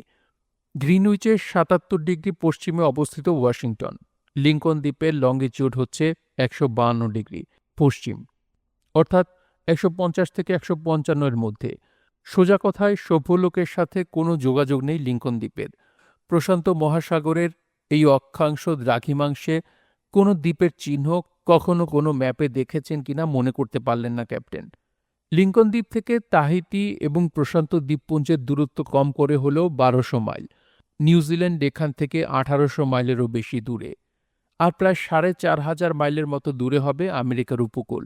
গ্রিনউইচের ৭৭ ডিগ্রি পশ্চিমে অবস্থিত ওয়াশিংটন। লিঙ্কন দ্বীপের লঙ্গিটিউড হচ্ছে ১৫২ ডিগ্রি পশ্চিম, অর্থাৎ ১৫০ থেকে ১৫৫-এর মধ্যে। সোজা কথায় সভ্য লোকের সাথে কোনো যোগাযোগ নেই লিঙ্কন দ্বীপের। প্রশান্ত মহাসাগরের এই অক্ষাংশ দ্রাঘিমাংশে কোনো দ্বীপের চিহ্ন কখনো কোনো ম্যাপে দেখেছেন কিনা মনে করতে পারলেন না ক্যাপ্টেন। লিঙ্কন দ্বীপ থেকে তাহিতি এবং প্রশান্ত দ্বীপপুঞ্জের দূরত্ব কম করে হলেও ১২০০ মাইল। নিউজিল্যান্ড এখান থেকে ১৮০০ মাইলেরও বেশি দূরে। আর প্রায় ৪,৫০০ মাইলের মতো দূরে হবে আমেরিকার উপকূল।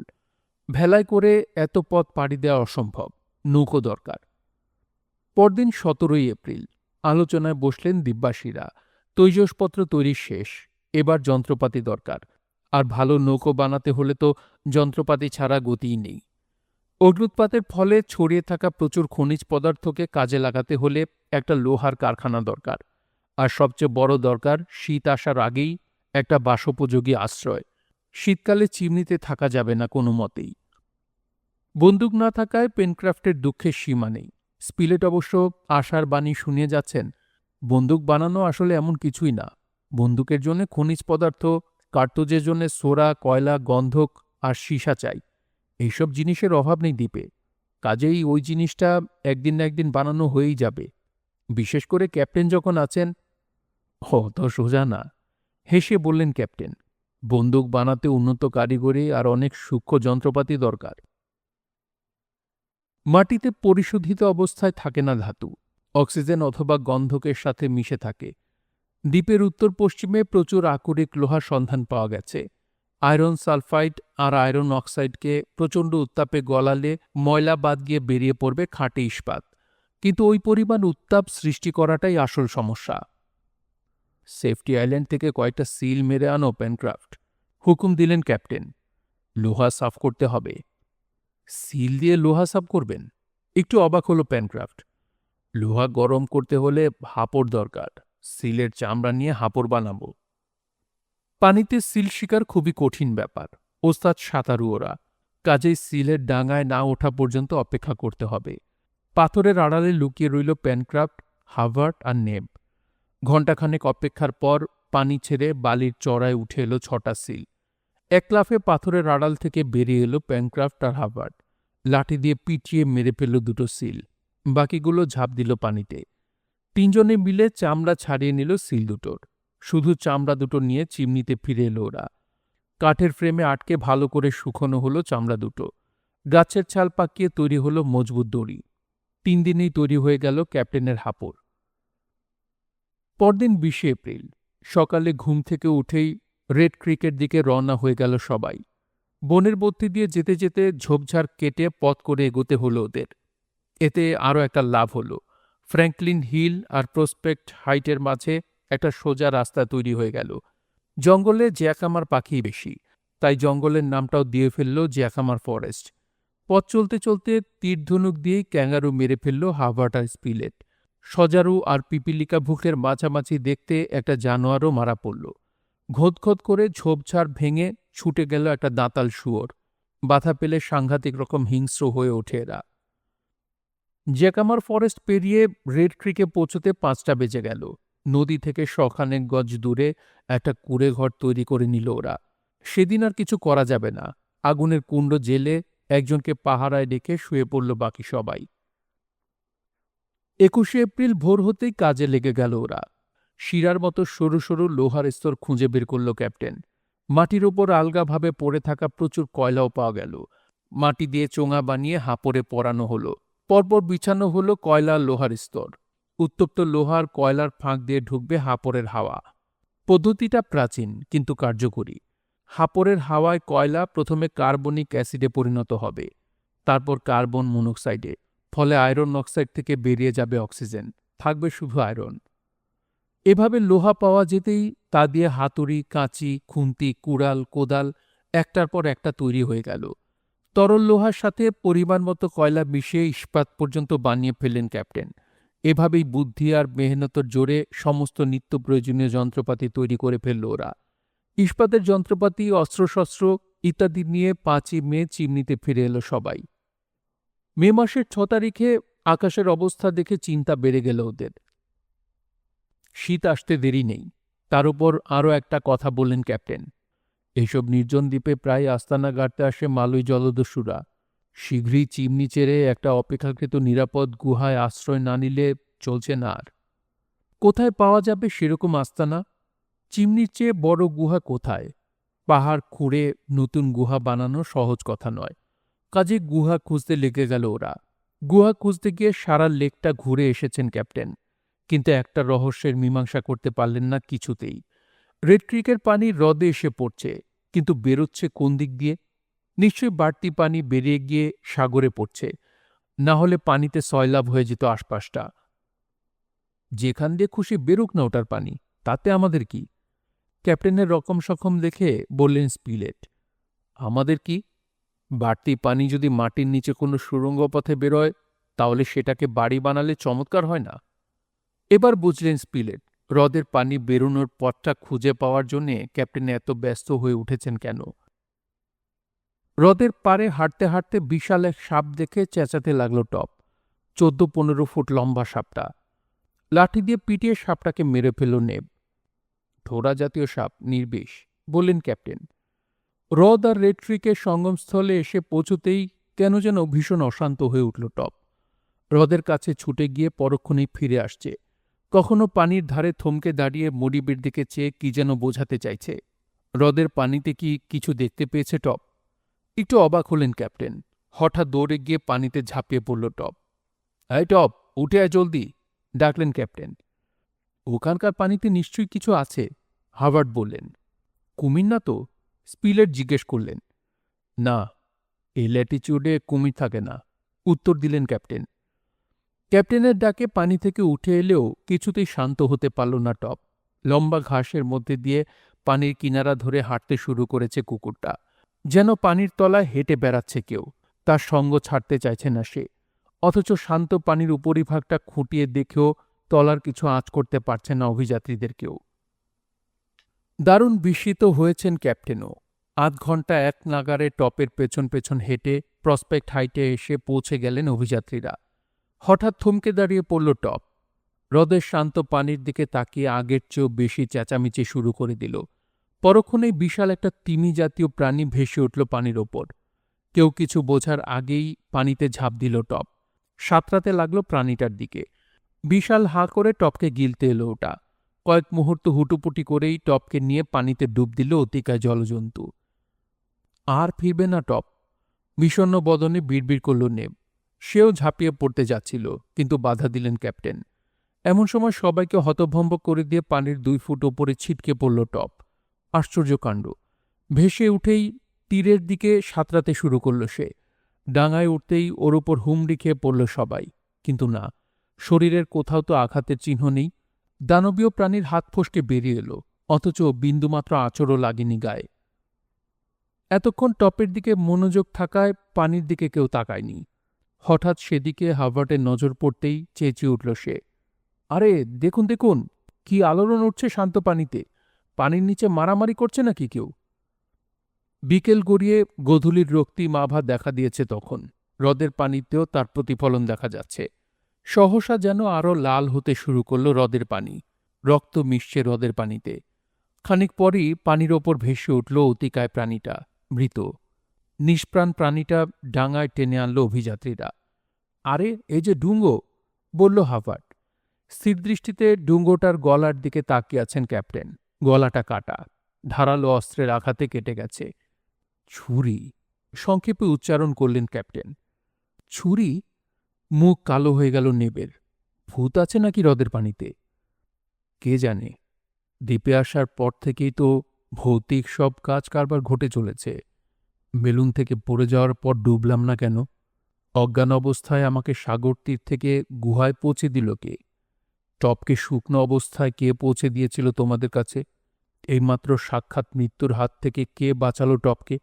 ভেলায় করে এত পথ পাড়ি দেওয়া অসম্ভব, নৌকো দরকার। পরদিন ১৭ই এপ্রিল। আলোচনায় বসলেন দ্বীপবাসীরা। তৈজসপত্র তৈরি শেষ, এবার যন্ত্রপাতি দরকার। আর ভালো নৌকো বানাতে হলে তো যন্ত্রপাতি ছাড়া গতিই নেই। অগ্ন্যুৎপাতের ফলে ছড়িয়ে থাকা প্রচুর খনিজ পদার্থকে কাজে লাগাতে হলে একটা লোহার কারখানা দরকার। আর সবচেয়ে বড় দরকার শীত আসার আগেই একটা বাসোপযোগী আশ্রয়। শীতকালে চিমনিতে থাকা যাবে না কোনো মতেই। বন্দুক না থাকায় পেনক্রাফটের দুঃখের সীমা নেই। স্পিলেট অবশ্য আশার বাণী শুনিয়ে যাচ্ছেন, বন্দুক বানানো আসলে এমন কিছুই না। বন্দুকের জন্য খনিজ পদার্থ, কার্তুজের জন্য সোরা, কয়লা, গন্ধক আর সীসা চাই। এইসব জিনিসের অভাব নেই দ্বীপে। কাজেই ওই জিনিসটা একদিন না একদিন বানানো হয়েই যাবে। বিশেষ করে ক্যাপ্টেন যখন আছেন। অত সোজা না, হেসে বললেন ক্যাপ্টেন। বন্দুক বানাতে উন্নত কারিগরি আর অনেক সূক্ষ্ম যন্ত্রপাতি দরকার। মাটিতে পরিশোধিত অবস্থায় থাকে না ধাতু, অক্সিজেন অথবা গন্ধকের সাথে মিশে থাকে। দ্বীপের উত্তর পশ্চিমে প্রচুর আকরিক লোহার সন্ধান পাওয়া গেছে। আয়রন সালফাইড আর আয়রন অক্সাইডকে প্রচণ্ড উত্তাপে গলালে ময়লা বাদ গিয়ে বেরিয়ে পড়বে খাঁটি ইস্পাত। কিন্তু ওই পরিমাণ উত্তাপ সৃষ্টি করাটাই আসল সমস্যা। সেফটি আইল্যান্ড থেকে কয়েকটা সিল মেরে আনো পেনক্রাফট, হুকুম দিলেন ক্যাপ্টেন। লোহা সাফ করতে হবে। সিল দিয়ে লোহা সাফ করবেন? একটু অবাক হলো পেনক্রাফট। লোহা গরম করতে হলে হাপড় দরকার। সিলের চামড়া নিয়ে হাপড় বানাবো। পানিতে সিল শিকার খুবই কঠিন ব্যাপার। ওস্তাদ সাঁতারু ওরা, কাজেই সিলের ডাঙায় না ওঠা পর্যন্ত অপেক্ষা করতে হবে। পাথরের আড়ালে লুকিয়ে রইল পেনক্রাফট, হাভার্ড আর নেব। ঘণ্টাখানেক অপেক্ষার পর পানি ছেড়ে বালির চড়ায় উঠে এলো ৬টা সিল। এক লাফে পাথরের আড়াল থেকে বেরিয়ে এলো পেনক্রাফট আর হাভার্ড। লাঠি দিয়ে পিটিয়ে মেরে ফেলল ২টো সিল। বাকিগুলো ঝাঁপ দিল পানিতে। ৩জনে মিলে চামড়া ছাড়িয়ে নিল সিল দুটোর। শুধু চামড়া দুটো নিয়ে চিমনিতে ফিরে এলো ওরা। কাঠের ফ্রেমে আটকে ভালো করে শুকনো হলো চামড়া দুটো। গাছের ছাল পাকিয়ে তৈরি হলো মজবুত দড়ি। ৩ দিনেই তৈরি হয়ে গেল ক্যাপ্টেনের হাপড়। পরদিন ২০ এপ্রিল। সকালে ঘুম থেকে উঠেই রেড ক্রিকের দিকে রওনা হয়ে গেল সবাই। বনের মধ্যে দিয়ে যেতে যেতে ঝোপঝাড় কেটে পথ করে এগোতে হলো ওদের। এতে আরও একটা লাভ হলো, ফ্র্যাঙ্কলিন হিল আর প্রসপেক্ট হাইটের মাঝে একটা সোজা রাস্তা তৈরি হয়ে গেল। জঙ্গলে জ্যাকামার পাখি বেশি, তাই জঙ্গলের নামটাও দিয়ে ফেলল জ্যাকামার ফরেস্ট। পথ চলতে চলতে তীরধনুক দিয়েই ক্যাঙ্গারু মেরে ফেলল হার্বার্ট আর স্পিলেট। সজারু আর পিপিলিকা ভুকের মাঝামাঝি দেখতে একটা জানোয়ারও মারা পড়ল। ঘোদ করে ঝোপঝাড় ভেঙে ছুটে গেল একটা দাঁতাল শুয়োর। বাধা পেলে সাংঘাতিক রকম হিংস্র হয়ে ওঠে এরা। জ্যাকামার ফরেস্ট পেরিয়ে রেড ক্রিকে পৌঁছতে 5টা বেজে গেল। নদী থেকে শখানেক গজ দূরে একটা কুঁড়ে ঘর তৈরি করে নিল ওরা। সেদিন আর কিছু করা যাবে না। আগুনের কুণ্ড জেলে একজনকে পাহারায় রেখে শুয়ে পড়ল বাকি সবাই। 21শে এপ্রিল ভোর হতেই কাজে লেগে গেল ওরা। শিরার মতো সরু সরু লোহার স্তর খুঁজে বের করল ক্যাপ্টেন। মাটির ওপর আলগাভাবে পড়ে থাকা প্রচুর কয়লাও পাওয়া গেল। মাটি দিয়ে চোঙা বানিয়ে হাঁপড়ে পরানো হলো। পরপর বিছানো হলো কয়লা লোহার স্তর। উত্তপ্ত লোহার কয়লার ফাঁক দিয়ে ঢুকবে হাঁপড়ের হাওয়া। পদ্ধতিটা প্রাচীন কিন্তু কার্যকরী। হাঁপড়ের হাওয়ায় কয়লা প্রথমে কার্বনিক অ্যাসিডে পরিণত হবে, তারপর কার্বন মনোক্সাইডে। ফলে আয়রন অক্সাইড থেকে বেরিয়ে যাবে অক্সিজেন, থাকবে শুধু আয়রন। এভাবে লোহা পাওয়া যেতেই তা দিয়ে হাতুড়ি, কাঁচি, খুন্তি, কুড়াল, কোদাল একটার পর একটা তৈরি হয়ে গেল। তরল লোহার সাথে পরিমাণ মতো কয়লা মিশিয়ে ইস্পাত পর্যন্ত বানিয়ে ফেললেন ক্যাপ্টেন। এভাবেই বুদ্ধি আর মেহনতের জোরে সমস্ত নিত্য প্রয়োজনীয় যন্ত্রপাতি তৈরি করে ফেলল ওরা। ইস্পাতের যন্ত্রপাতি, অস্ত্রশস্ত্র ইত্যাদি নিয়ে 5ই মে চিমনিতে ফিরে এলো সবাই। মে মাসের 6 তারিখে আকাশের অবস্থা দেখে চিন্তা বেড়ে গেল ওদের। শীত আসতে দেরি নেই। তার উপর আরও একটা কথা বললেন ক্যাপ্টেন। এইসব নির্জন দ্বীপে প্রায় আস্তানা গাড়তে আসে মালয় জলদস্যুরা। শীঘ্রই চিমনি চেড়ে একটা অপেক্ষাকৃত নিরাপদ গুহায় আশ্রয় না নিলে চলছে না আর। কোথায় পাওয়া যাবে সেরকম আস্তানা? চিমনির চেয়ে বড় গুহা কোথায়? পাহাড় খুঁড়ে নতুন গুহা বানানো সহজ কথা নয়। কাজে গুহা খুঁজতে লেগে গেল ওরা। গুহা খুঁজতে গিয়ে সারা লেকটা ঘুরে এসেছেন ক্যাপ্টেন, কিন্তু একটা রহস্যের মীমাংসা করতে পারলেন না কিছুতেই। রেড ক্রিকের পানি হ্রদে এসে পড়ছে, কিন্তু বেরোচ্ছে কোন দিক দিয়ে? নিশ্চয়ই বাড়তি পানি বেরিয়ে গিয়ে সাগরে পড়ছে, না হলে পানিতে সয়লাভ হয়ে যেত আশপাশটা। যেখান দিয়ে খুশি বেরুক না ওটার পানি, তাতে আমাদের কি? ক্যাপ্টেনের রকম সকম দেখে বললেন স্পিলেট। আমাদের কি? বাড়তি পানি যদি মাটির নিচে কোনো সুড়ঙ্গ পথে বেরোয়, তাহলে সেটাকে বাড়ি বানালে চমৎকার হয় না? এবার বুঝলেন স্পিলেট হ্রদের পানি বেরোনোর পথটা খুঁজে পাওয়ার জন্যে ক্যাপ্টেন এত ব্যস্ত হয়ে উঠেছেন কেন। হ্রদের পাড়ে হাঁটতে হাঁটতে বিশাল এক সাপ দেখে চেঁচাতে লাগল টপ। 14-15 ফুট লম্বা সাপটা। লাঠি দিয়ে পিটিয়ে সাপটাকে মেরে ফেলল নেব। ঢোড়া জাতীয় সাপ, নির্বিষ, বললেন ক্যাপ্টেন। হ্রদ আর রেড ক্রিকের সঙ্গমস্থলে এসে পৌঁছতেই কেন যেন ভীষণ অশান্ত হয়ে উঠল টপ। হ্রদের কাছে ছুটে গিয়ে পরক্ষণেই ফিরে আসছে। কখনো পানির ধারে থমকে দাঁড়িয়ে মরিবের দিকে চেয়ে কি যেন বোঝাতে চাইছে। হ্রদের পানিতে কি কিছু দেখতে পেয়েছে টপ? একটু অবাক হলেন ক্যাপ্টেন। হঠাৎ দৌড়ে গিয়ে পানিতে ঝাঁপিয়ে পড়ল টপ। এই টপ, উঠে আয় জলদি, ডাকলেন ক্যাপ্টেন। ওখানকার পানিতে নিশ্চয়ই কিছু আছে, হার্বার্ট বললেন। কুমির না তো? স্পিলেট জিজ্ঞেস করলেন। না, এই ল্যাটিচিউডে কুমির থাকে না, উত্তর দিলেন ক্যাপ্টেন। ক্যাপ্টেনের ডাকে পানি থেকে উঠে এলেও কিছুতেই শান্ত হতে পারল না টপ। লম্বা ঘাসের মধ্যে দিয়ে পানির কিনারা ধরে হাঁটতে শুরু করেছে কুকুরটা, যেন পানির তলায় হেঁটে বেড়াচ্ছে কেউ। তার সঙ্গ ছাড়তে চাইছে না সে। অথচ শান্ত পানির উপরিভাগটা খুঁটিয়ে দেখেও তলার কিছু আঁচ করতে পারছে না অভিযাত্রীদের কেউ। দারুণ বিস্মিত হয়েছেন ক্যাপ্টেনও। আধ ঘন্টা এক নাগারে টপের পেছন পেছন হেঁটে প্রসপেক্ট হাইটে এসে পৌঁছে গেলেন অভিযাত্রীরা। হঠাৎ থমকে দাঁড়িয়ে পড়ল টপ। হ্রদের শান্ত পানির দিকে তাকিয়ে আগের চেয়েও বেশি চেঁচামেচি শুরু করে দিল। পরক্ষণেই বিশাল একটা তিমি জাতীয় প্রাণী ভেসে উঠল পানির ওপর। কেউ কিছু বোঝার আগেই পানিতে ঝাঁপ দিল টপ। সাঁতরাতে লাগল প্রাণীটার দিকে। বিশাল হাঁ করে টপকে গিলতে এলো ওটা। কয়েক মুহূর্ত হুটুপুটি করেই টপকে নিয়ে পানিতে ডুব দিল অতিকায় জলজন্তু। আর ফিরবে না টপ, বিষণ্ণ বদনে বিড়বিড় করল নেব। সেও ঝাঁপিয়ে পড়তে যাচ্ছিল, কিন্তু বাধা দিলেন ক্যাপ্টেন। এমন সময় সবাইকে হতভম্ব করে দিয়ে পানির 2 ফুট ওপরে ছিটকে পড়ল টপ। আশ্চর্য কাণ্ড! ভেসে উঠেই তীরের দিকে সাঁতরাতে শুরু করল সে। ডাঙায় উঠতেই ওর উপর হুমড়ি খেয়ে পড়ল সবাই, কিন্তু না, শরীরের কোথাও তো আঘাতের চিহ্ন নেই। দানবীয় প্রাণীর হাত ফসকে বেরিয়ে এলো, অথচ বিন্দুমাত্র আঁচড়ও লাগেনি গায়ে। এতক্ষণ টপের দিকে মনোযোগ থাকায় পানির দিকে কেউ তাকায়নি। হঠাৎ সেদিকে হার্ভার্টের নজর পড়তেই চেঁচিয়ে উঠল সে, আরে দেখুন দেখুন, কি আলোড়ন উঠছে শান্ত পানিতে! পানির নিচে মারামারি করছে নাকি কেউ? বিকেল গড়িয়ে গোধূলির রক্তিম আভা দেখা দিয়েছে তখন। হ্রদের পানিতেও তার প্রতিফলন দেখা যাচ্ছে। সহসা যেন আরও লাল হতে শুরু করল হ্রদের পানি। রক্ত মিশছে হ্রদের পানিতে। খানিক পরই পানির ওপর ভেসে উঠল অতিকায় প্রাণীটা, মৃত। নিষ্প্রাণ প্রাণীটা ডাঙায় টেনে আনল অভিযাত্রীরা। আরে এই যে ডুঙ্গো, বলল হার্ভার্ট। স্থিরদৃষ্টিতে ডুঙ্গোটার গলার দিকে তাকিয়ে আছেন ক্যাপ্টেন। গলাটা কাটা, ধারালো অস্ত্রের আঘাতে কেটে গেছে। ছুরি, সংক্ষেপে উচ্চারণ করলেন ক্যাপ্টেন। ছুরি? মুখ কালো হয়ে গেল নেবের। ভূত আছে নাকি হ্রদের পানিতে? কে জানে, দ্বীপে আসার পর থেকেই তো ভৌতিক সব কাজ কারবার ঘটে চলেছে। বেলুন থেকে পড়ে যাওয়ার পর ডুবলাম না কেন? অজ্ঞান অবস্থায় আমাকে সাগর তীর থেকে গুহায় পৌঁছে দিল কে? টপকে শুকনো অবস্থায় কে পৌঁছে দিয়েছিল তোমাদের কাছে? এইমাত্র সাক্ষাৎ মৃত্যুর হাত থেকে কে বাঁচালো টপকে?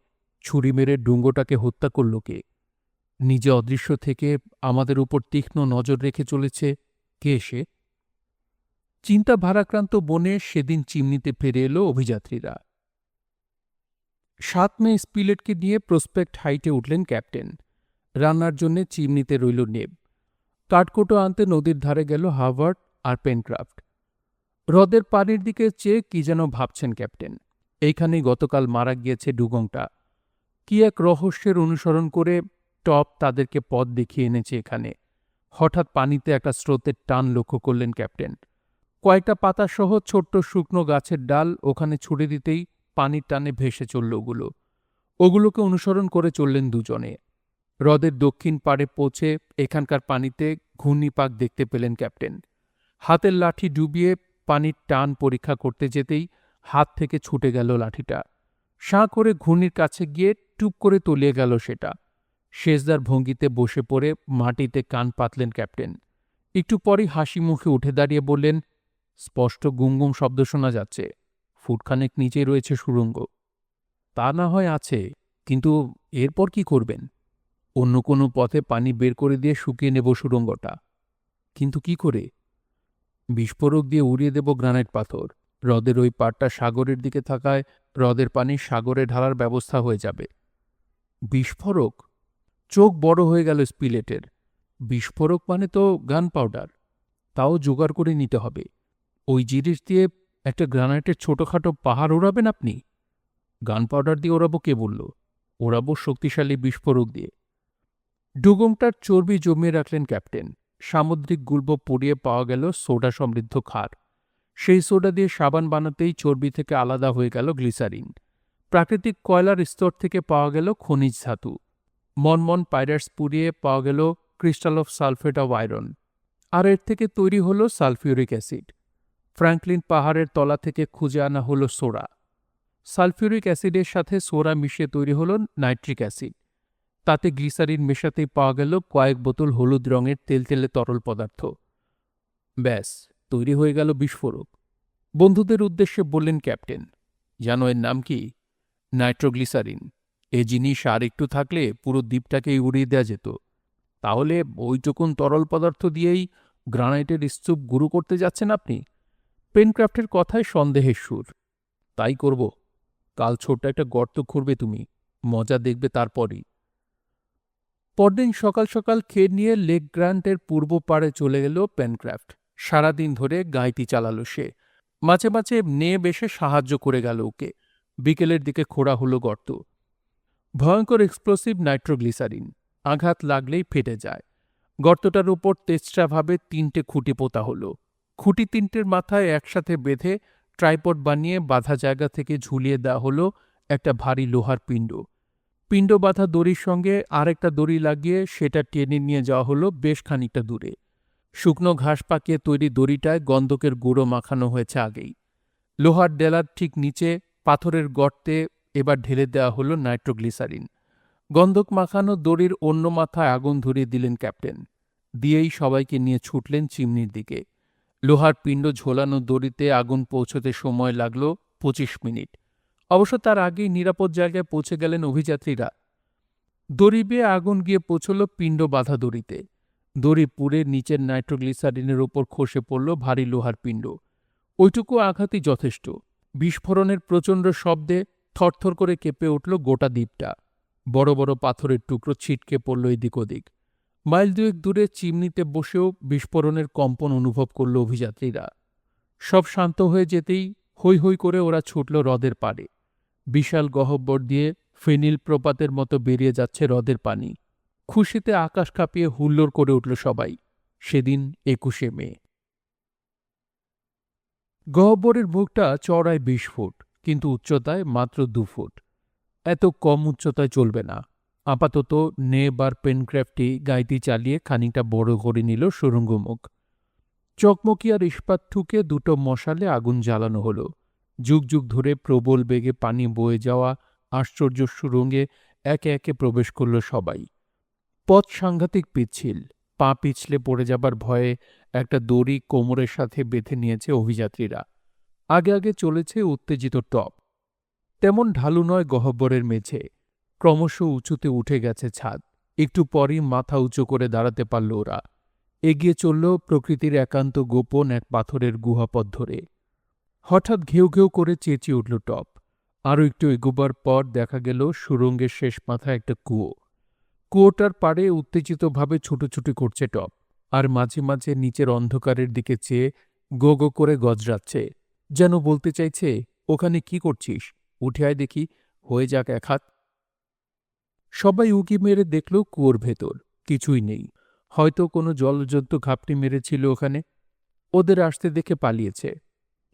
ছুরি মেরে ডুঙ্গোটাকে হত্যা করল কে? নিজে অদৃশ্য থেকে আমাদের উপর তীক্ষ্ণ নজর রেখে চলেছে কে সে? চিন্তা ভারাক্রান্ত বনে সেদিন চিমনিতে ফিরে এলো অভিযাত্রীরা। ৭ মে স্পিলেটকে নিয়ে প্রসপেক্ট হাইটে উঠলেন ক্যাপ্টেন। রান্নার জন্যে চিমনিতে রইল নেব। কাঠকোটো আনতে নদীর ধারে গেল হার্ভার্ট আর পেনক্রাফট। হ্রদের পানির দিকে চেয়ে কি যেন ভাবছেন ক্যাপ্টেন। এইখানেই গতকাল মারা গিয়েছে ডুগংটা। কি এক রহস্যের অনুসরণ করে টপ তাদেরকে পথ দেখিয়ে এনেছে এখানে। হঠাৎ পানিতে একটা স্রোতের টান লক্ষ্য করলেন ক্যাপ্টেন। কয়েকটা পাতাসহ ছোট্ট শুকনো গাছের ডাল ওখানে ছুড়ে দিতেই পানির টানে ভেসে চলল ওগুলোকে অনুসরণ করে চললেন দুজনে। হ্রদের দক্ষিণ পাড়ে পৌঁছে এখানকার পানিতে ঘূর্ণিপাক দেখতে পেলেন ক্যাপ্টেন। হাতের লাঠি ডুবিয়ে পানির টান পরীক্ষা করতে যেতেই হাত থেকে ছুটে গেল লাঠিটা। সাঁ করে ঘূর্ণির কাছে গিয়ে টুপ করে তলিয়ে গেল সেটা। সেজদার ভঙ্গিতে বসে পড়ে মাটিতে কান পাতলেন ক্যাপ্টেন। একটু পরই হাসি মুখে উঠে দাঁড়িয়ে বললেন, স্পষ্ট গুমগুম শব্দ শোনা যাচ্ছে। ফুটখানেক নিচে রয়েছে সুড়ঙ্গ। তা না হয় আছে, কিন্তু এরপর কি করবেন? অন্য কোনো পথে পানি বের করে দিয়ে শুকিয়ে নেব সুড়ঙ্গটা। কিন্তু কি করে? বিস্ফোরক দিয়ে উড়িয়ে দেব গ্রানাইট পাথর। হ্রদের ওই পাড়টা সাগরের দিকে থাকায় হ্রদের পানি সাগরে ঢালার ব্যবস্থা হয়ে যাবে। বিস্ফোরক? চোখ বড় হয়ে গেল স্পিলেটের। বিস্ফোরক মানে তো গান পাউডার। তাও জোগাড় করে নিতে হবে। ওই জিনিস দিয়ে একটা গ্রানাইটের ছোটখাটো পাহাড় ওড়াবেন আপনি? গান পাউডার দিয়ে ওড়াবো কে বলল? ওড়াবো শক্তিশালী বিস্ফোরক দিয়ে। ডুগংটার চর্বি জমিয়ে রাখলেন ক্যাপ্টেন। সামুদ্রিক গুল্ম পুড়িয়ে পাওয়া গেল সোডা সমৃদ্ধ ক্ষার। সেই সোডা দিয়ে সাবান বানাতেই চর্বি থেকে আলাদা হয়ে গেল গ্লিসারিন। প্রাকৃতিক কয়লার স্তর থেকে পাওয়া গেল খনিজ ধাতু। মনমন পাইরাটস পুড়িয়ে পাওয়া গেল crystal of sulphate of iron. আর এর থেকে তৈরি হল সালফিউরিক অ্যাসিড। ফ্র্যাঙ্কলিন পাহাড়ের তলা থেকে খুঁজে আনা হল সোডা। সালফিউরিক অ্যাসিডের সাথে সোডা মিশিয়ে তৈরি হল নাইট্রিক অ্যাসিড। তাতে গ্লিসারিন মেশাতেই পাওয়া গেল কয়েক বোতল হলুদ রঙের তেলতেলে তরল পদার্থ। ব্যাস, তৈরি হয়ে গেল বিস্ফোরক। বন্ধুদের উদ্দেশ্যে বললেন ক্যাপ্টেন, জানো এর নাম কি? নাইট্রোগ্লিসারিন। এ জিনিস আর একটু থাকলে পুরো দ্বীপটাকেই উড়িয়ে দেওয়া যেত। তাহলে ওইটুকুন তরল পদার্থ দিয়েই গ্রানাইটের স্তূপ গুঁড়ো করতে যাচ্ছেন আপনি? পেনক্রাফটের কথায় সন্দেহের সুর। তাই করব। কাল ছোট্ট একটা গর্ত খুঁড়বে তুমি, মজা দেখবে তারপরই। পরদিন সকাল সকাল খেয়ে নিয়ে লেক গ্র্যান্টের পূর্ব পাড়ে চলে গেল পেনক্রাফট। সারাদিন ধরে গাইতি চালালো সে। মাঝে মাঝে নেব এসে সাহায্য করে গেল ওকে। বিকেলের দিকে খোঁড়া হলো গর্ত। ভয়ঙ্কর এক্সপ্লোসিভ নাইট্রোগ্লিসারিন। আঘাত লাগলেই ফেটে যায়। গর্তটার উপর তেষ্টাভাবে ৩টে খুঁটি পোতা হলো। খুঁটি ৩টের মাথায় একসাথে বেঁধে ট্রাইপড বানিয়ে বাঁধা জায়গা থেকে ঝুলিয়ে দেওয়া হলো একটা ভারী লোহার পিণ্ড। পিণ্ড বাঁধা দড়ির সঙ্গে আরেকটা দড়ি লাগিয়ে সেটা টেনে নিয়ে যাওয়া হলো বেশ খানিকটা দূরে। শুকনো ঘাস পাকিয়ে তৈরি দড়িটায় গন্ধকের গুঁড়ো মাখানো হয়েছে আগেই। লোহার ডেলার ঠিক নিচে পাথরের গর্তে এবার ঢেলে দেওয়া হলো নাইট্রোগ্লিসারিন। গন্ধক মাখানো দড়ির অন্য মাথায় আগুন ধরিয়ে দিলেন ক্যাপ্টেন। দিয়েই সবাইকে নিয়ে ছুটলেন চিমনির দিকে। লোহার পিণ্ড ঝোলানো দড়িতে আগুন পৌঁছতে সময় লাগল ২৫ মিনিট। অবশ্য তার আগেই নিরাপদ জায়গায় পৌঁছে গেলেন অভিযাত্রীরা। দড়ি বেয়ে আগুন গিয়ে পৌঁছল পিণ্ড বাঁধা দড়িতে। দড়ি পুড়ে নিচের নাইট্রোগ্লিসারিনের ওপর খসে পড়ল ভারী লোহার পিণ্ড। ওইটুকু আঘাতই যথেষ্ট। বিস্ফোরণের প্রচণ্ড শব্দে থরথর করে কেঁপে উঠল গোটা দ্বীপটা। বড় বড় পাথরের টুকরো ছিটকে পড়ল এদিক ওদিক। মাইল দুয়েক দূরে চিমনিতে বসেও বিস্ফোরণের কম্পন অনুভব করল অভিযাত্রীরা। সব শান্ত হয়ে যেতেই হৈ হৈ করে ওরা ছুটল হ্রদের পাড়ে। বিশাল গহ্বর দিয়ে ফেনিল প্রপাতের মতো বেরিয়ে যাচ্ছে হ্রদের পানি। খুশিতে আকাশ কাঁপিয়ে হুল্লোড় করে উঠল সবাই। সেদিন ২১শে মে। গহ্বরের বুকটা চওড়ায় ২০ ফুট, কিন্তু উচ্চতায় মাত্র ২ ফুট। এত কম উচ্চতায় চলবে না। আপাতত নেব আর পেনক্রাফ্টটি গাইতি চালিয়ে খানিকটা বড় করে নিল সুড়ঙ্গমুখ। চকমকি আর ইস্পাত ঠুকে দুটো মশালে আগুন জ্বালানো হলো। যুগ যুগ ধরে প্রবল বেগে পানি বয়ে যাওয়া আশ্চর্য সুড়ঙ্গে একে একে প্রবেশ করল সবাই। পথ সাংঘাতিক পিচ্ছিল। পা পিছলে পড়ে যাবার ভয়ে একটা দড়ি কোমরের সাথে বেঁধে নিয়েছে অভিযাত্রীরা। আগে আগে চলেছে উত্তেজিত টপ। তেমন ঢালু নয় গহ্বরের মেঝে। ক্রমশ উঁচুতে উঠে গেছে ছাদ। একটু পরই মাথা উঁচু করে দাঁড়াতে পারল ওরা। এগিয়ে চলল প্রকৃতির একান্ত গোপন এক পাথরের গুহাপথ ধরে। হঠাৎ ঘেউ ঘেউ করে চেঁচিয়ে উঠল টপ। আরও একটু এগোবার পর দেখা গেল সুড়ঙ্গের শেষ মাথায় একটা কুয়ো। কুয়োটার পাড়ে উত্তেজিতভাবে ছুটোছুটি করছে টপ, আর মাঝে মাঝে নিচের অন্ধকারের দিকে চেয়ে গো গো করে গজরাচ্ছে, যেন বলতে চাইছে, ওখানে কি করছিস, উঠে আয় দেখি, হয়ে যাক এক হাত। সবাই উঁকি মেরে দেখল কুয়োর ভেতর কিছুই নেই। হয়তো কোনো জলজন্তু ঘাপটি মেরেছিল ওখানে। ওদের আসতে দেখে পালিয়েছে।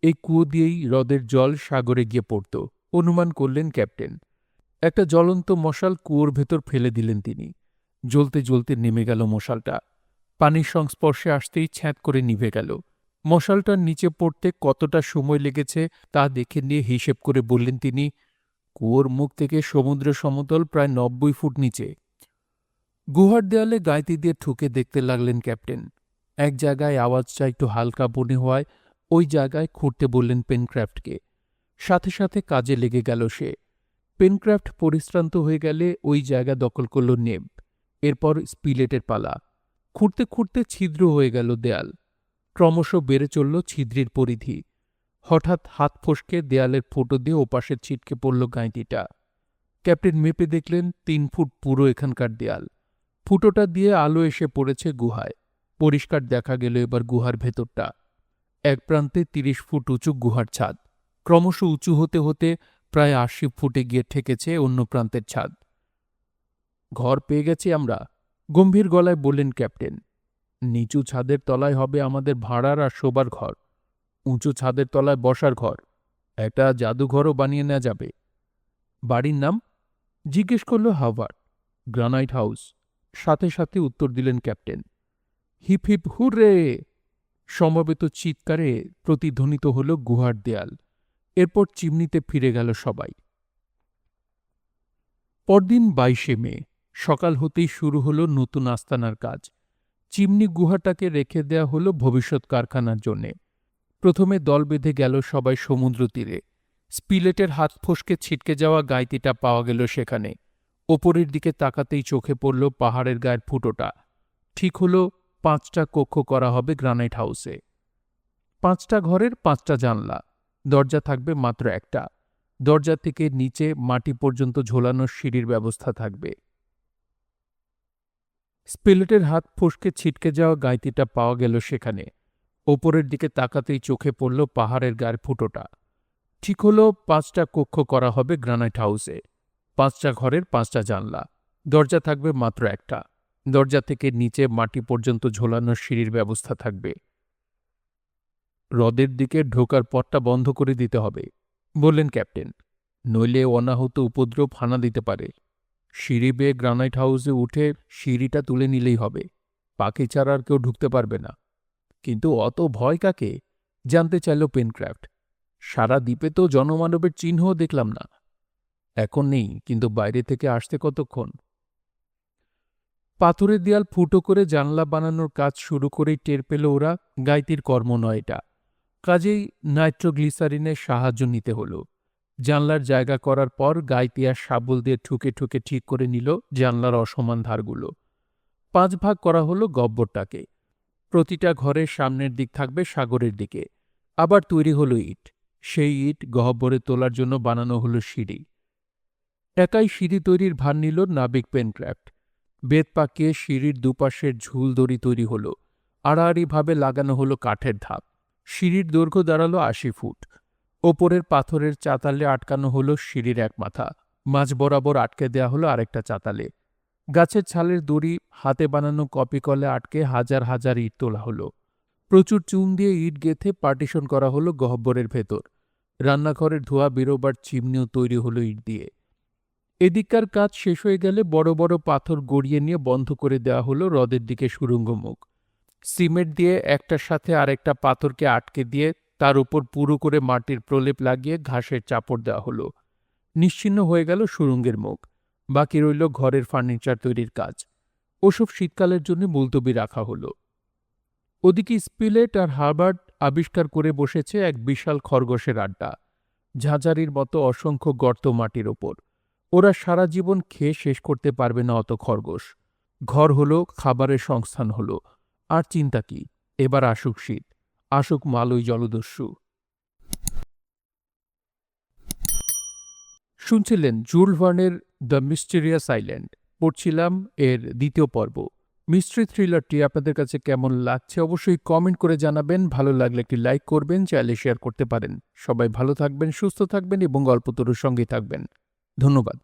এই কুয়ো দিয়েই হ্রদের জল সাগরে গিয়ে পড়ত, অনুমান করলেন ক্যাপ্টেন। একটা জ্বলন্ত মশাল কুয়োর ভেতর ফেলে দিলেন তিনি। জ্বলতে জ্বলতে নেমে গেল মশালটা। পানির সংস্পর্শে আসতেই ছ্যাঁত করে নিভে গেল। মশালটার নিচে পড়তে কতটা সময় লেগেছে তা দেখে নিয়ে হিসেব করে বললেন তিনি, কুয়োর মুখ থেকে সমুদ্র সমতল প্রায় ৯০ ফুট নিচে। গুহার দেয়ালে গাঁইতি দিয়ে ঠুকে দেখতে লাগলেন ক্যাপ্টেন। এক জায়গায় আওয়াজটা একটু হালকা মনে হওয়ায় ওই জায়গায় খুঁড়তে বললেন পেনক্রাফ্টকে। সাথে সাথে কাজে লেগে গেল সে। পেনক্রাফ্ট পরিশ্রান্ত হয়ে গেলে ওই জায়গা দখল করল নেব। এরপর স্পিলেটের পালা। খুঁড়তে খুঁড়তে ছিদ্র হয়ে গেল দেয়াল। ক্রমশ বেড়ে চলল ছিদ্রের পরিধি। হঠাৎ হাত ফসকে দেয়ালের ফুটো দিয়ে ওপাশে ছিটকে পড়ল গাঁইতিটা। ক্যাপ্টেন মেপে দেখলেন ৩ ফুট পুরো এখানকার দেয়াল। ফুটোটা দিয়ে আলো এসে পড়েছে গুহায়। পরিষ্কার দেখা গেল এবার গুহার ভেতরটা। এক প্রান্তে ৩০ ফুট উঁচু গুহার ছাদ। ক্রমশ উঁচু হতে হতে প্রায় ৮০ ফুটে গিয়ে ঠেকেছে অন্য প্রান্তের ছাদ। ঘর পেয়ে গেছি আমরা, গম্ভীর গলায় বললেন ক্যাপ্টেন। নিচু ছাদের তলায় হবে আমাদের ভাড়ার আর শোবার ঘর, উঁচু ছাদের তলায় বসার ঘর, একটা জাদুঘরও বানিয়ে নেওয়া যাবে। বাড়ির নাম জিজ্ঞেস করল হাওয়ার্ড। গ্রানাইট হাউস, সাথে সাথে উত্তর দিলেন ক্যাপ্টেন। Hip hip hurray! সমবেত চিৎকারে প্রতিধ্বনিত হল গুহার দেয়াল। এরপর চিমনিতে ফিরে গেল সবাই। পরদিন ২২শে মে সকাল হতেই শুরু হল নতুন আস্তানার কাজ। চিমনি গুহাটাকে রেখে দেয়া হল ভবিষ্যৎ কারখানার জন্যে। প্রথমে দল বেঁধে গেল সবাই সমুদ্র তীরে। স্পিলেটের হাত ফসকে ছিটকে যাওয়া গাঁইতিটা পাওয়া গেল সেখানে। ওপরের দিকে তাকাতেই চোখে পড়ল পাহাড়ের গায়ের ফুটোটা। ঠিক হল ৫টা কক্ষ করা হবে গ্রানাইট হাউসে। ৫টা ঘরের ৫টা জানলা। দরজা থাকবে মাত্র একটা। দরজা থেকে নিচে মাটি পর্যন্ত ঝোলানোর সিঁড়ির ব্যবস্থা থাকবে। স্পিলেটের হাত ফসকে ছিটকে যাওয়া গাঁইতিটা পাওয়া গেল সেখানে। ওপরের দিকে তাকাতেই চোখে পড়ল পাহাড়ের গায়ের ফুটোটা। ঠিক হল ৫টা কক্ষ করা হবে গ্রানাইট হাউসে। ৫টা ঘরের ৫টা জানলা। দরজা থাকবে মাত্র একটা। দরজা থেকে নিচে মাটি পর্যন্ত ঝোলানোর সিঁড়ির ব্যবস্থা থাকবে। হ্রদের দিকে ঢোকার পথটা বন্ধ করে দিতে হবে, বললেন ক্যাপ্টেন। নইলে অনাহূত উপদ্রব হানা দিতে পারে। সিঁড়ি বেয়ে গ্রানাইট হাউসে উঠে সিঁড়িটা তুলে নিলেই হবে। পাখি ছাড়া আর কেউ ঢুকতে পারবে না। কিন্তু অত ভয় কাকে, জানতে চাইল পেনক্রাফ্ট। সারা দ্বীপে তো জনমানবের চিহ্নও দেখলাম না। এখন নেই, কিন্তু বাইরে থেকে আসতে কতক্ষণ? পাথরের দেয়াল ফুটো করে জানলা বানানোর কাজ শুরু করেই টের পেল ওরা গাইতির কর্ম নয় এটা। কাজেই নাইট্রোগ্লিসারিনের সাহায্য নিতে হলো। জানলার জায়গা করার পর গাইতি আর শাবল দিয়ে ঠুকে ঠুকে ঠিক করে নিল জানলার অসমান ধারগুলো। 5 ভাগ করা হলো গব্বরটাকে। প্রতিটা ঘরের সামনের দিক থাকবে সাগরের দিকে। আবার তৈরি হলো ইট। সেই ইট গহ্বরে তোলার জন্য বানানো হলো সিঁড়ি। একাই সিঁড়ি তৈরির ভার নিল নাবিক পেনক্রাফট। বেত পাকিয়ে সিঁড়ির দুপাশের ঝুল দড়ি তৈরি হলো। আড়াআড়িভাবে লাগানো হলো কাঠের ধাপ। সিঁড়ির দৈর্ঘ্য দাঁড়ালো 80 ফুট। ওপরের পাথরের চাতালে আটকানো হলো সিঁড়ির এক মাথা। মাঝ বরাবর আটকে দেয়া হলো আরেকটা চাতালে। গাছের ছালের দড়ি হাতে বানানো কপি কলে আটকে হাজার হাজার ইট তোলা হলো। প্রচুর চুন দিয়ে ইট গেঁথে পার্টিশন করা হলো গহ্বরের ভেতর। রান্নাঘরের ধোঁয়া বেরোবার চিমনিও তৈরি হলো ইট দিয়ে। এদিককার কাজ শেষ হয়ে গেলে বড় বড় পাথর গড়িয়ে নিয়ে বন্ধ করে দেওয়া হলো হ্রদের দিকে সুড়ঙ্গ মুখ। সিমেন্ট দিয়ে একটার সাথে আরেকটা পাথরকে আটকে দিয়ে তার উপর পুরো করে মাটির প্রলেপ লাগিয়ে ঘাসের চাপড় দেওয়া হলো। নিশ্চিহ্ন হয়ে গেল সুড়ঙ্গের মুখ। বাকি রইল ঘরের ফার্নিচার তৈরির কাজ। ওসব শীতকালের জন্য মুলতবি রাখা হলো। ওদিকে স্পিলেট আর হার্বার্ট আবিষ্কার করে বসেছে এক বিশাল খরগোশের আড্ডা। ঝাঁঝারির মতো অসংখ্য গর্ত মাটির ওপর। ওরা সারা জীবন খেয়ে শেষ করতে পারবে না অত খরগোশ। ঘর হলো, খাবারের সংস্থান হলো। আর চিন্তা কি, এবার আসুক শীত, আসুক মালয় জলদস্যু। শুনছিলেন জুল ভার্নের দ্য মিস্টেরিয়াস আইল্যান্ড। পড়ছিলাম এর 2য় পর্ব। মিস্ট্রি থ্রিলারটি আপনাদের কাছে কেমন লাগছে অবশ্যই কমেন্ট করে জানাবেন। ভালো লাগলে একটি লাইক করবেন, চাইলে শেয়ার করতে পারেন। সবাই ভালো থাকবেন, সুস্থ থাকবেন এবং গল্পতরুর সঙ্গেই থাকবেন। ধন্যবাদ।